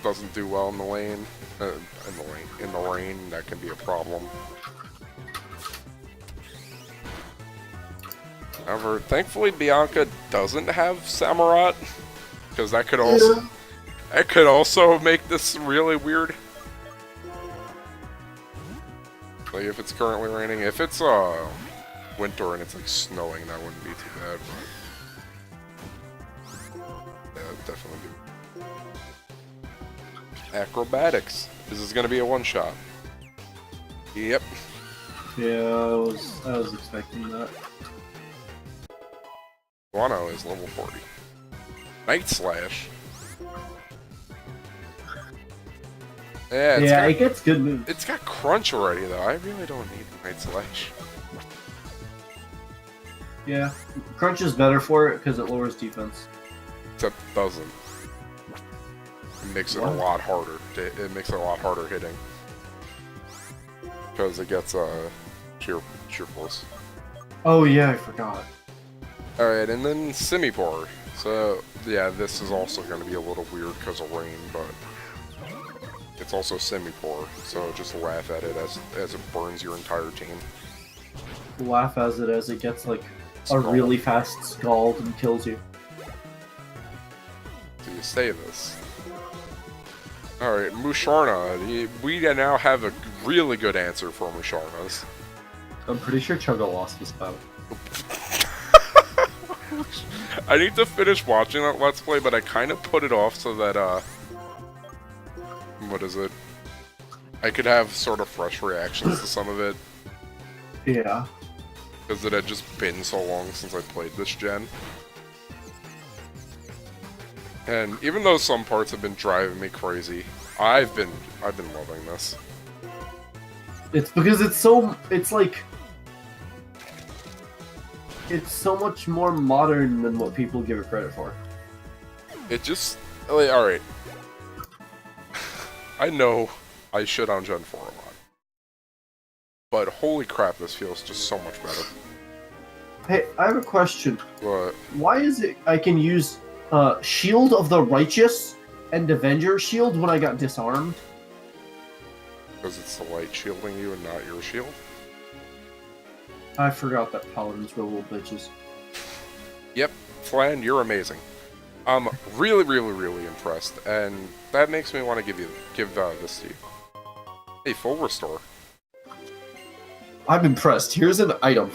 doesn't do well in the lane, in the rain, that can be a problem. However, thankfully Bianca doesn't have Samurott, because that could also make this really weird. Like if it's currently raining, if it's winter and it's like snowing, that wouldn't be too bad. But yeah, it'd definitely be. Acrobatics. This is gonna be a one-shot. Yep. Yeah, I was expecting that. Guano is level 40. Night Slash. Yeah, It gets good moves. It's got crunch already, though. I really don't need Night Slash. Yeah, crunch is better for it because it lowers defense. Except it doesn't. It makes it a lot harder. It makes it a lot harder hitting. Because it gets cheerfulness. Oh yeah, I forgot. Alright, and then Simipour. So, yeah, this is also going to be a little weird because of rain, but it's also Simipour, so just laugh at it as it burns your entire team. Laugh as it gets like Scald. a really fast scald and kills you. Do you say this? Alright, Musharna. We now have a really good answer for Musharnas. I'm pretty sure Chugga lost his spout. I need to finish watching that Let's Play, but I kind of put it off so that, what is it? I could have sort of fresh reactions to some of it, Yeah. because it had just been so long since I played this gen. And even though some parts have been driving me crazy, I've been loving this. It's because it's like it's so much more modern than what people give it credit for. It just, like, alright. I know I shit on Gen 4 a lot. But holy crap, this feels just so much better. Hey, I have a question. But Why is it I can use Shield of the Righteous and Avenger Shield when I got disarmed? because it's the light shielding you and not your shield. I forgot that paladins were little bitches. Yep, Flan, you're amazing. I'm really, really, really impressed, and that makes me want to give this to you. Hey, full restore. I'm impressed. Here's an item.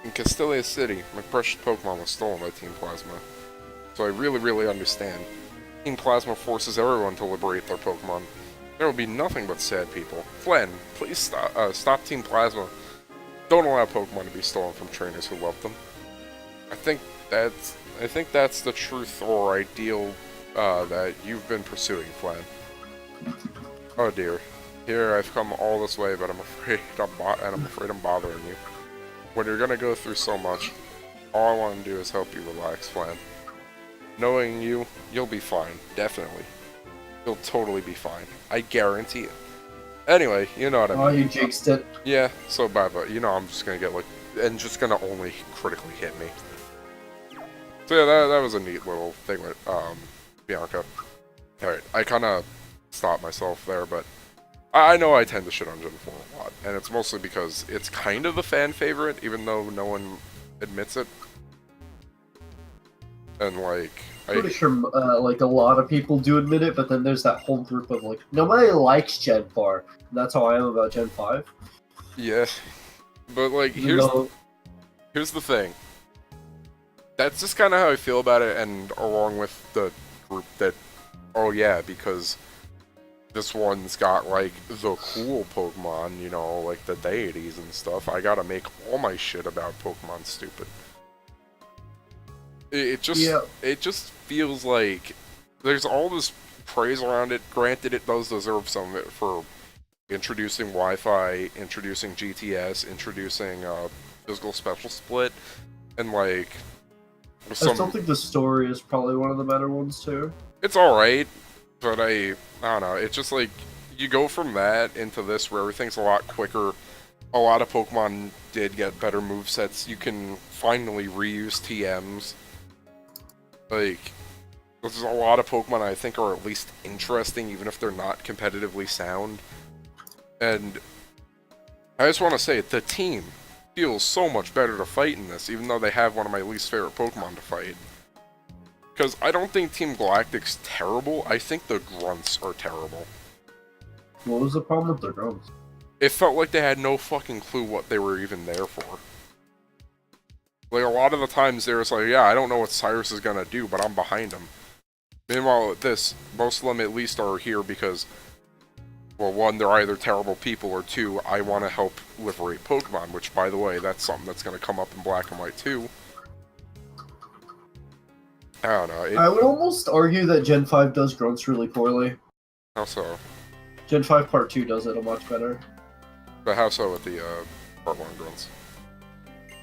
In Castelia City, my precious Pokemon was stolen by Team Plasma. So I really, really understand. Team Plasma forces everyone to liberate their Pokemon. There will be nothing but sad people. Flan, please stop Team Plasma. Don't allow Pokemon to be stolen from trainers who love them. I think that's the truth or ideal that you've been pursuing, Flan. Oh dear. Here I've come all this way, but I'm afraid I'm bothering you. When you're gonna go through so much, all I want to do is help you relax, Flan. Knowing you, you'll be fine. Definitely. You'll totally be fine. I guarantee it. Anyway, you know what I mean. Oh, you jinxed it. Yeah, so bad, but you know I'm just gonna get like, and just gonna only critically hit me. So yeah, that was a neat little thing with Bianca. Alright, I kinda stopped myself there, but I know I tend to shit on Gen 4 a lot, and it's mostly because it's kind of a fan favorite, even though no one admits it. And like, Pretty sure like a lot of people do admit it, but then there's that whole group of like nobody likes Gen 4. And that's how I am about Gen 5. yeah, but like here's the thing. That's just kind of how I feel about it, and along with the group that, oh yeah, because this one's got like the cool Pokemon, you know, like the deities and stuff. I gotta make all my shit about Pokemon stupid. It just feels like there's all this praise around it. Granted, it does deserve some of it for introducing Wi-Fi, introducing GTS, introducing physical special split, and like I still think the story is probably one of the better ones too. It's alright, but I don't know, it's just like, you go from that into this where everything's a lot quicker. A lot of Pokemon did get better movesets. You can finally reuse TMs. Like, there's a lot of Pokemon I think are at least interesting, even if they're not competitively sound. And I just want to say, the team feels so much better to fight in this, even though they have one of my least favorite Pokemon to fight. Because I don't think Team Galactic's terrible, I think the Grunts are terrible. What was the problem with the Grunts? It felt like they had no fucking clue what they were even there for. Like, a lot of the times they was like, yeah, I don't know what Cyrus is gonna do, but I'm behind him. Meanwhile, at this, most of them at least are here because, well, one, they're either terrible people, or two, I want to help liberate Pokemon, which, by the way, that's something that's gonna come up in Black and White too. I don't know. I would almost argue that Gen 5 does Grunts really poorly. How so? Gen 5 Part 2 does it a much better. But how so with the Part 1 Grunts?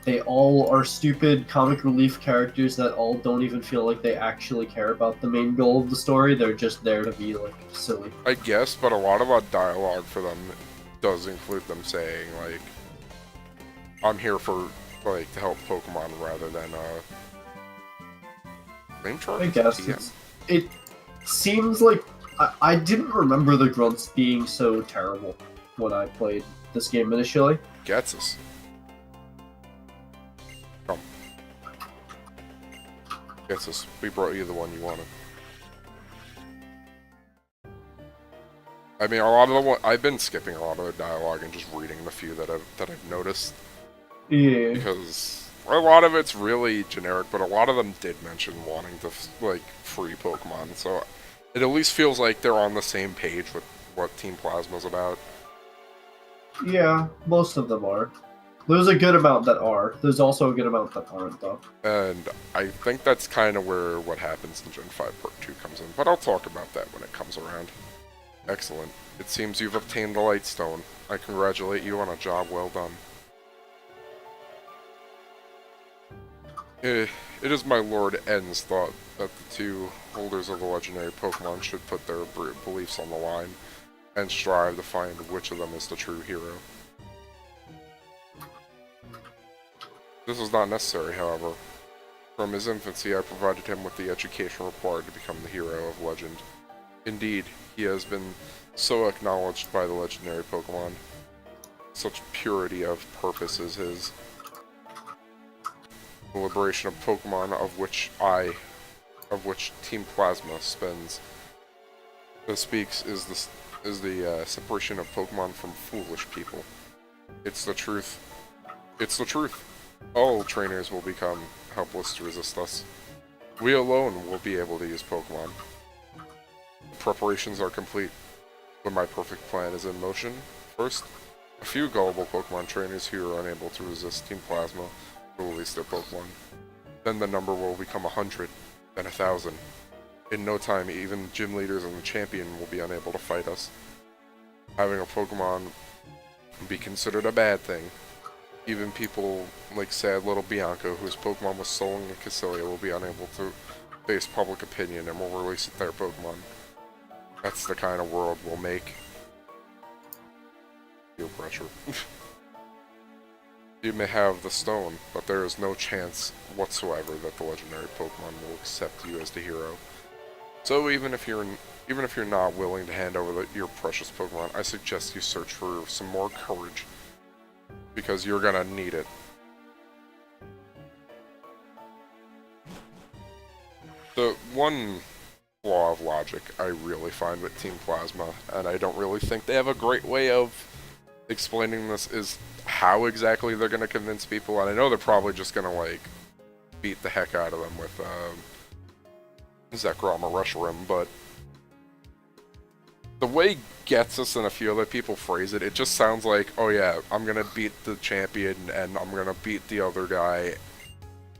They all are stupid comic relief characters that all don't even feel like they actually care about the main goal of the story. They're just there to be, like, silly. I guess, but a lot of our dialogue for them does include them saying, like, I'm here for, like, to help Pokemon rather than, flame charge? I guess it seems like I didn't remember the Grunts being so terrible when I played this game initially. Gets us. Come. Gets us. We brought you the one you wanted. I mean, a lot of the I've been skipping a lot of the dialogue and just reading the few that I've noticed. Yeah. Because a lot of it's really generic, but a lot of them did mention wanting to, like, free Pokemon, so it at least feels like they're on the same page with what Team Plasma's about. Yeah, most of them are. There's a good amount that are. There's also a good amount that aren't, though. And I think that's kind of where what happens in Gen 5 Part 2 comes in, but I'll talk about that when it comes around. Excellent. It seems you've obtained the Light Stone. I congratulate you on a job well done. It is my Lord N's thought that the two holders of the legendary Pokemon should put their beliefs on the line and strive to find which of them is the true hero. This was not necessary, however. From his infancy, I provided him with the education required to become the hero of legend. Indeed, he has been so acknowledged by the legendary Pokemon. Such purity of purpose is his. The liberation of Pokemon of which Team Plasma speaks is the separation of Pokemon from foolish people. It's the truth. It's the truth. All trainers will become helpless to resist us. We alone will be able to use Pokemon. The preparations are complete. When my perfect plan is in motion, first, a few gullible Pokemon trainers who are unable to resist Team Plasma will release their Pokemon. Then the number will become 100, then 1,000. In no time, even gym leaders and the champion will be unable to fight us. Having a Pokemon be considered a bad thing. Even people like sad little Bianca, whose Pokemon was stolen in Cassilia, will be unable to face public opinion and will release their Pokemon. That's the kind of world we'll make. Feel pressure. You may have the stone, but there is no chance whatsoever that the legendary Pokemon will accept you as the hero. So even if you're not willing to hand over your precious Pokemon, I suggest you search for some more courage, because you're gonna need it. The one flaw of logic I really find with Team Plasma, and I don't really think they have a great way of explaining this, is how exactly they're gonna convince people, and I know they're probably just gonna, like, beat the heck out of them with, Zekrom or Reshiram, but the way Getsus and a few other people phrase it, it just sounds like, oh yeah, I'm gonna beat the champion, and I'm gonna beat the other guy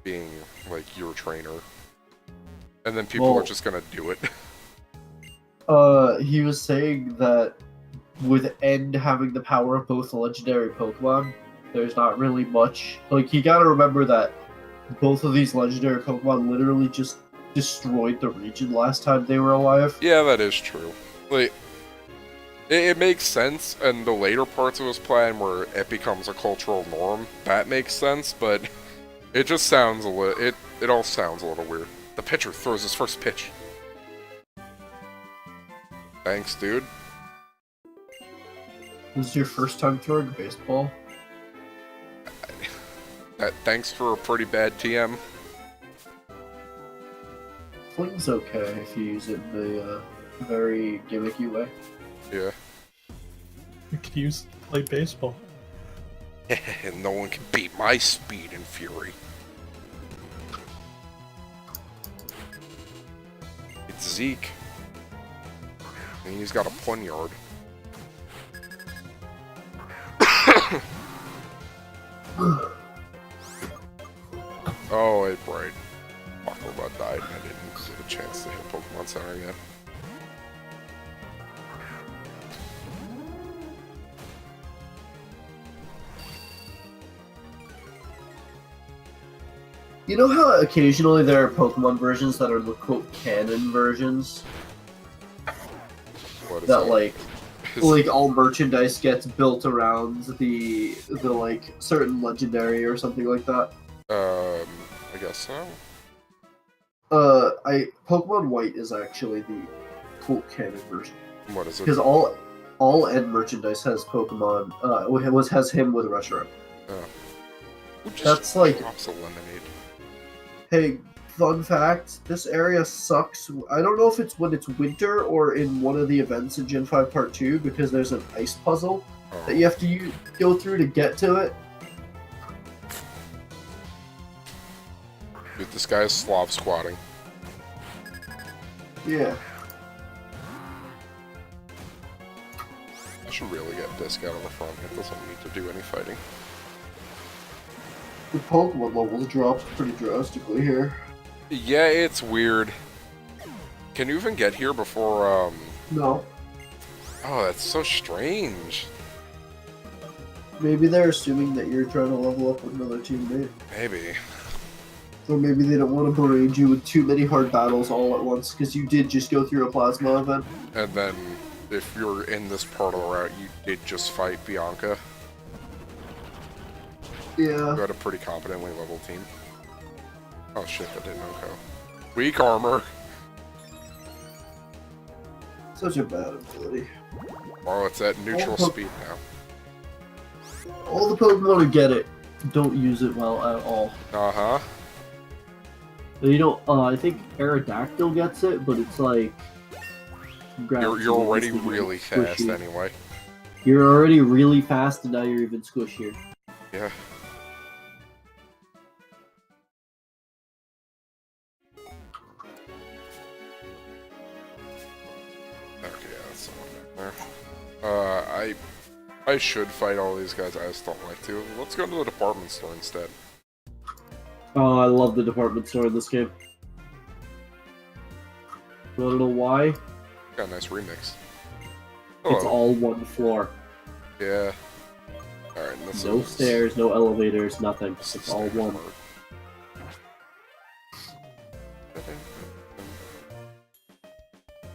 being, like, your trainer. And then people are just gonna do it. He was saying that with End having the power of both the legendary Pokemon, there's not really much. Like, you gotta remember that both of these legendary Pokemon literally just destroyed the region last time they were alive. Yeah, that is true. Like, it makes sense, and the later parts of his plan where it becomes a cultural norm, that makes sense, but it just sounds a little, it all sounds a little weird. The pitcher throws his first pitch. Thanks, dude. This is your first time throwing a baseball? Thanks for a pretty bad TM. Fling's okay if you use it in a very gimmicky way. Yeah. You could use it to play baseball. And no one can beat my speed and fury. It's Zeke. And he's got a poniard. Oh, it right. Aquabot died and I didn't get a chance to hit Pokemon Center yet. You know how occasionally there are Pokemon versions that are the quote canon versions? What is That like all merchandise gets built around the like certain legendary or something like that. I guess so. Pokemon White is actually the quote canon version. What is it? Because all End merchandise has Pokemon. Has him with Reshiram. That's like drops a lemonade. Hey, fun fact, this area sucks. I don't know if it's when it's winter or in one of the events in Gen 5 Part 2, because there's an ice puzzle that you have to go through to get to it. This guy is Slav squatting. Yeah. I should really get Disc out on the front. It doesn't need to do any fighting. The Pokemon levels dropped pretty drastically here. Yeah, it's weird. Can you even get here before, No. Oh, that's so strange. Maybe they're assuming that you're trying to level up with another teammate. Maybe. Or maybe they don't want to berate you with too many hard battles all at once, because you did just go through a plasma event. And then, if you're in this part of the route, you did just fight Bianca. Yeah. You had a pretty competently leveled team. Oh shit, that didn't OHKO. Weak armor. Such a bad ability. Oh, it's at neutral speed now. All the Pokemon who get it don't use it well at all. Uh-huh. You know, I think Aerodactyl gets it, but it's like... You're already gravity really squishy. fast anyway. You're already really fast, and now you're even squishier. Yeah. Okay, yeah, that's someone back there. I should fight all these guys, I just don't like to. Let's go to the department store instead. Oh, I love the department store in this game. You wanna know why? Got a nice remix. It's Hello. all one floor. Yeah. Alright, and this No is... stairs, no elevators, nothing. this It's is all standard one. part.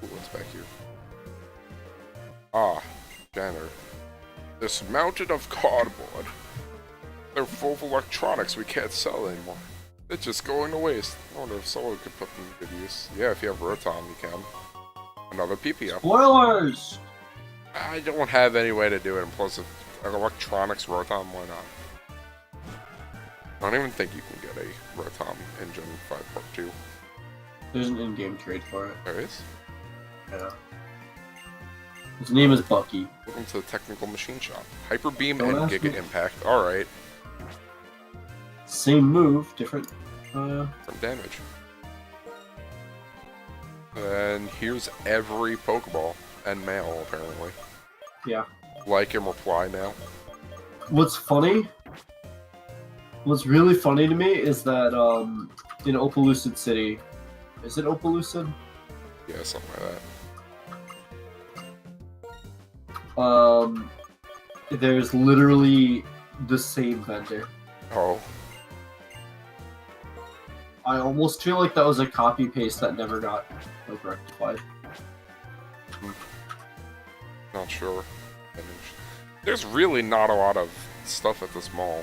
Ooh, what's back here? Ah, Janitor. Dismounted of cardboard. They're full of electronics we can't sell anymore. It's just going to waste. I wonder if someone could put them to good use. Yeah, if you have Rotom, you can. Another PPO. Spoilers! I don't have any way to do it, and plus, if electronics Rotom, why not? I don't even think you can get a Rotom in Gen 5 Part 2. There's an in-game trade for it. There is? Yeah. His name is Bucky. Welcome to the Technical Machine Shop. Hyper Beam Don't and ask Giga me. Impact. Alright. Same move, different. From damage. And here's every Pokeball and mail, apparently. Yeah. Like and reply now. What's funny? What's really funny to me is that in Opelucid City, is it Opelucid? Yeah, something like that. There's literally the same vendor. Oh. I almost feel like that was a copy paste that never got like rectified. Not sure. There's really not a lot of stuff at this mall.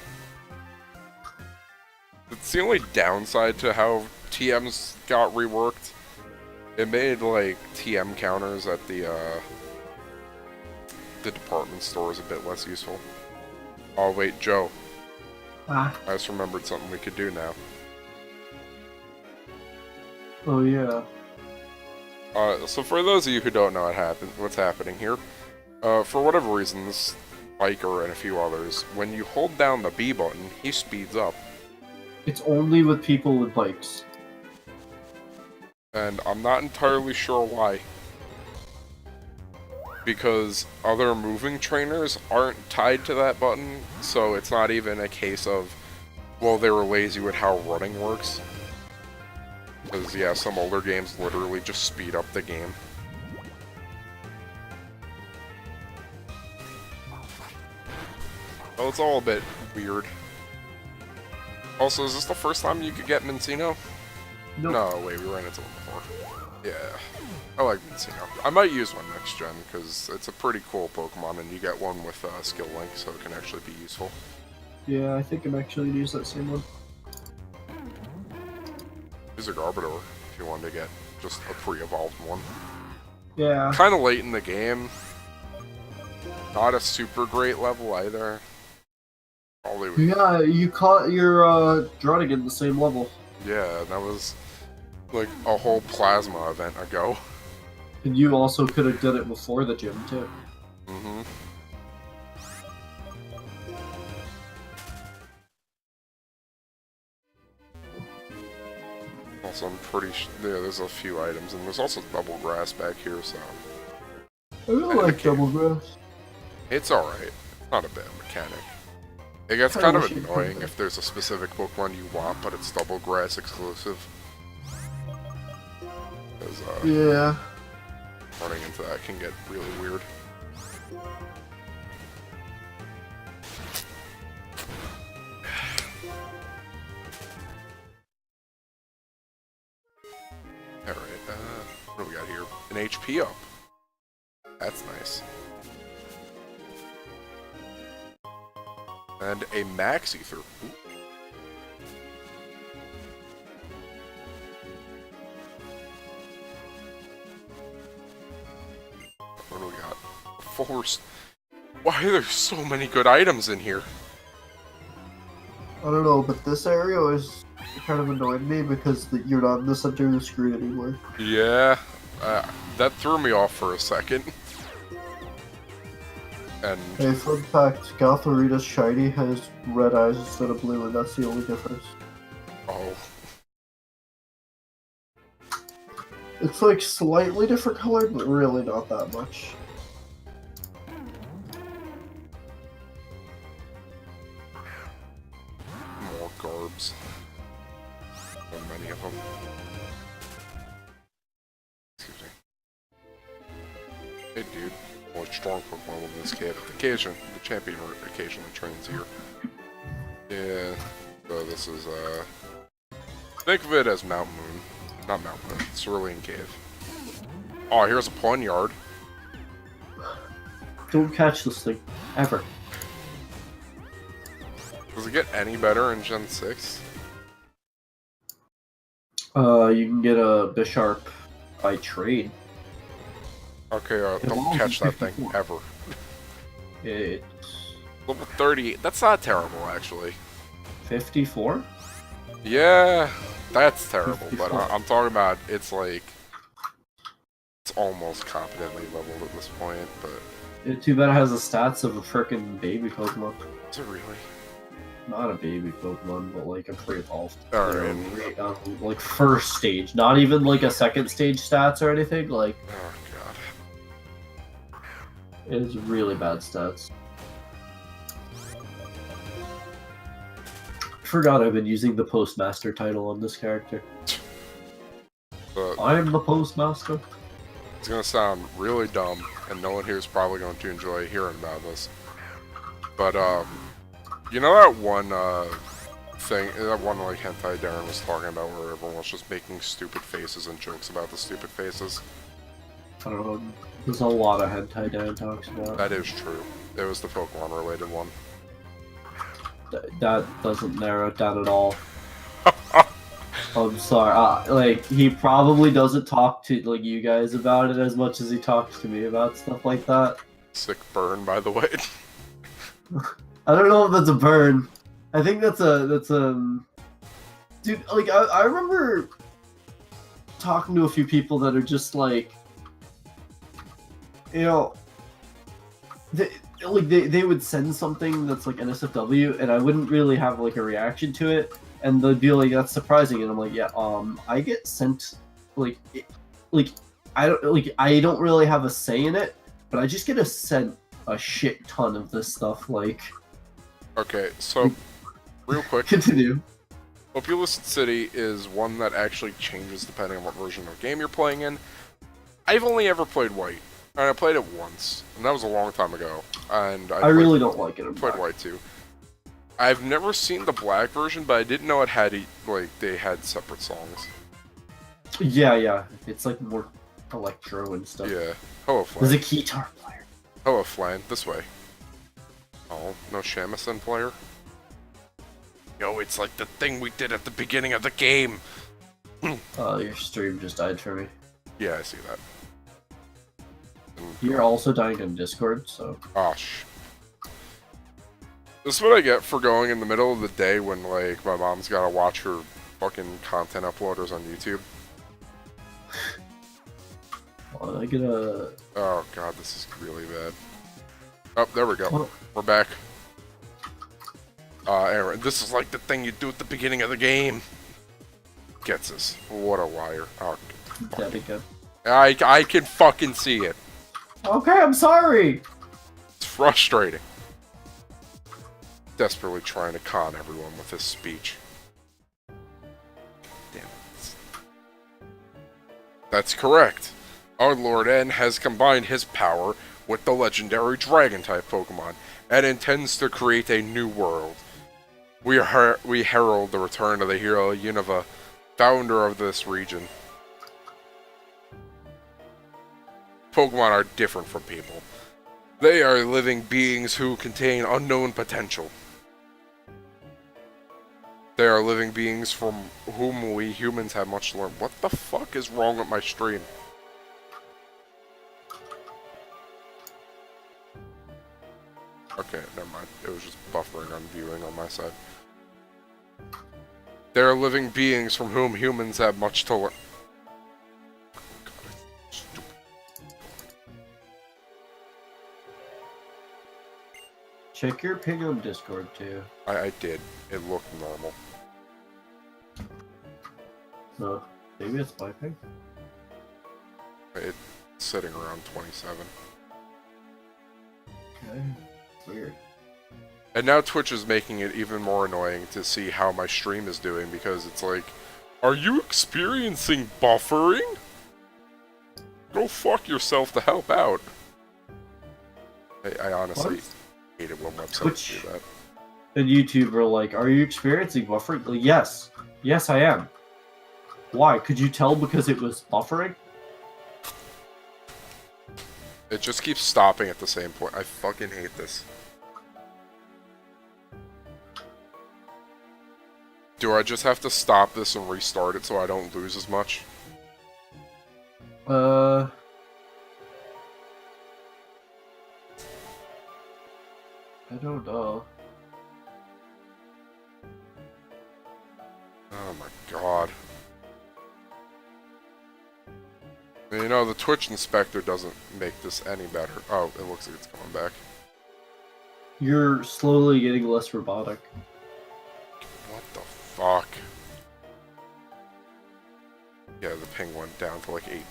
It's the only downside to how TMs got reworked. It made like TM counters at the department stores a bit less useful. Oh wait, Joe. Ah. I just remembered something we could do now. Oh yeah. So for those of you who don't know what's happening here, for whatever reasons, Biker and a few others, when you hold down the B button, he speeds up. It's only with people with bikes. And I'm not entirely sure why. Because other moving trainers aren't tied to that button, so it's not even a case of, well, they were lazy with how running works. Because, yeah, some older games literally just speed up the game. Well, it's all a bit weird. Also, is this the first time you could get Mincino? Nope. No, wait, we ran into one before. Yeah, I like Mincino. I might use one next gen, because it's a pretty cool Pokemon, and you get one with Skill Link, so it can actually be useful. Yeah, I think I'm actually gonna use that same one. Use a Garbodor, if you wanted to get just a pre-evolved one. Yeah. Kind of late in the game. Not a super great level either. Probably would... Yeah, you caught your Druddigan the same level. Yeah, that was like a whole Plasma event ago. And you also could have done it before the gym too. Mm-hmm. Also, I'm pretty yeah, there's a few items, and there's also double grass back here, so... I really like double grass. It's alright. It's not a bad mechanic. It gets Kinda kind of wish you'd put annoying that. if there's a specific Pokemon you want, but it's double grass exclusive. Because, Yeah. running into that can get really weird. Alright, what do we got here? An HP up. That's nice. And a Max Ether. Ooh. What do we got? Force. Why are there so many good items in here? I don't know, but this area is kind of annoyed me because you're not in the center of the screen anymore. Yeah, that threw me off for a second. And Hey, fun fact, Gothorita's shiny has red eyes instead of blue, and that's the only difference. oh, It's like slightly different colored, but really not that much. more garbs. So many of them. Excuse me. Hey, dude. Only strong Pokemon live in this cave. The champion occasionally trains here. Yeah. So this is think of it as Mount Moon. Not Mount Moon. Cerulean Cave. Oh, here's a Ponyard. Don't catch this thing. Ever. Does it get any better in Gen 6? You can get a Bisharp by trade. Okay, It don't evolves catch at that thing 54. ever. It's Level 38. That's not terrible, actually. 54? Yeah, that's terrible. But 54. I'm talking about it's like it's almost competently leveled at this point. But Too bad it has the stats of a frickin' baby Pokemon. is it really? Not a baby Pokemon, but like a pre-evolved. Alright. Like first stage, not even like a second stage stats or anything. Like Oh god. it is really bad stats. Forgot I've been using the Postmaster title on this character. But I'm the Postmaster. it's gonna sound really dumb, and no one here is probably going to enjoy hearing about this. But you know that one thing, that one like hentai Darren was talking about, where everyone was just making stupid faces and jokes about the stupid faces. I don't know. There's a lot of hentai Dan talks about. That is true. It was the Pokemon related one. That doesn't narrow it down at all. I'm sorry. Like he probably doesn't talk to like you guys about it as much as he talks to me about stuff like that. Sick burn, by the way. I don't know if that's a burn. I think that's a dude. Like I remember talking to a few people that are just like, you know, they would send something that's like NSFW, and I wouldn't really have like a reaction to it, and they'd be like, "That's surprising," and I'm like, "Yeah, I get sent I don't really have a say in it, but I just get sent a shit ton of this stuff." Like, Okay, so real quick, continue. Populous City is one that actually changes depending on what version of the game you're playing in. I've only ever played White, and I played it once, and that was a long time ago. And I really don't like it. played White too. I've never seen the Black version, but I didn't know it had like they had separate songs. Yeah, it's like more electro and stuff. Yeah. Hello, There's a Flan. guitar player. Hello, Flan. This way. Oh, no Shamisen player? Yo, it's like the thing we did at the beginning of the game. Your stream just died for me. Yeah, I see that. And- You're also dying on Discord, so Gosh. This is what I get for going in the middle of the day when, like, my mom's gotta watch her fucking content uploaders on YouTube. I get a. Oh god, this is really bad. Oh, there we go. What? We're back. Aaron, this is like the thing you do at the beginning of the game. gets this. What a liar. Oh, Dedicate. I can fucking see it. Okay, I'm sorry. It's frustrating. Desperately trying to con everyone with his speech. Damn it. That's correct. Our Lord N has combined his power with the legendary Dragon-type Pokemon and intends to create a new world. We herald the return of the hero Unova, founder of this region. Pokemon are different from people. They are living beings who contain unknown potential. They are living beings from whom we humans have much to learn. What the fuck is wrong with my stream? Okay, never mind. It was just buffering on viewing on my side. They are living beings from whom humans have much to learn. Check your ping on Discord too. I did. It looked normal. No, maybe it's my ping. It's sitting around 27. Okay, weird. And now Twitch is making it even more annoying to see how my stream is doing because it's like, are you experiencing buffering? Go fuck yourself to help out. I honestly hate it when websites Twitch do that. and YouTube are like, are you experiencing buffering? Like, yes. Yes, I am. Why? Could you tell because it was buffering? It just keeps stopping at the same point. I fucking hate this. Do I just have to stop this and restart it so I don't lose as much? I don't know. Oh my god. You know, the Twitch inspector doesn't make this any better. Oh, it looks like it's coming back. You're slowly getting less robotic. What the fuck? Yeah, the ping went down to like 18.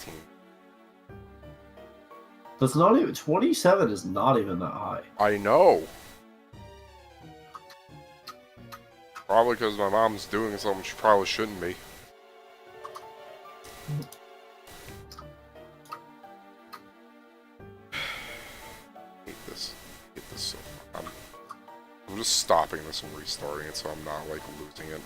That's not even 27 is not even that high. I know! Probably because my mom's doing something she probably shouldn't be. Hate this. Hate this so much. I'm just stopping this and restarting it so I'm not like losing it.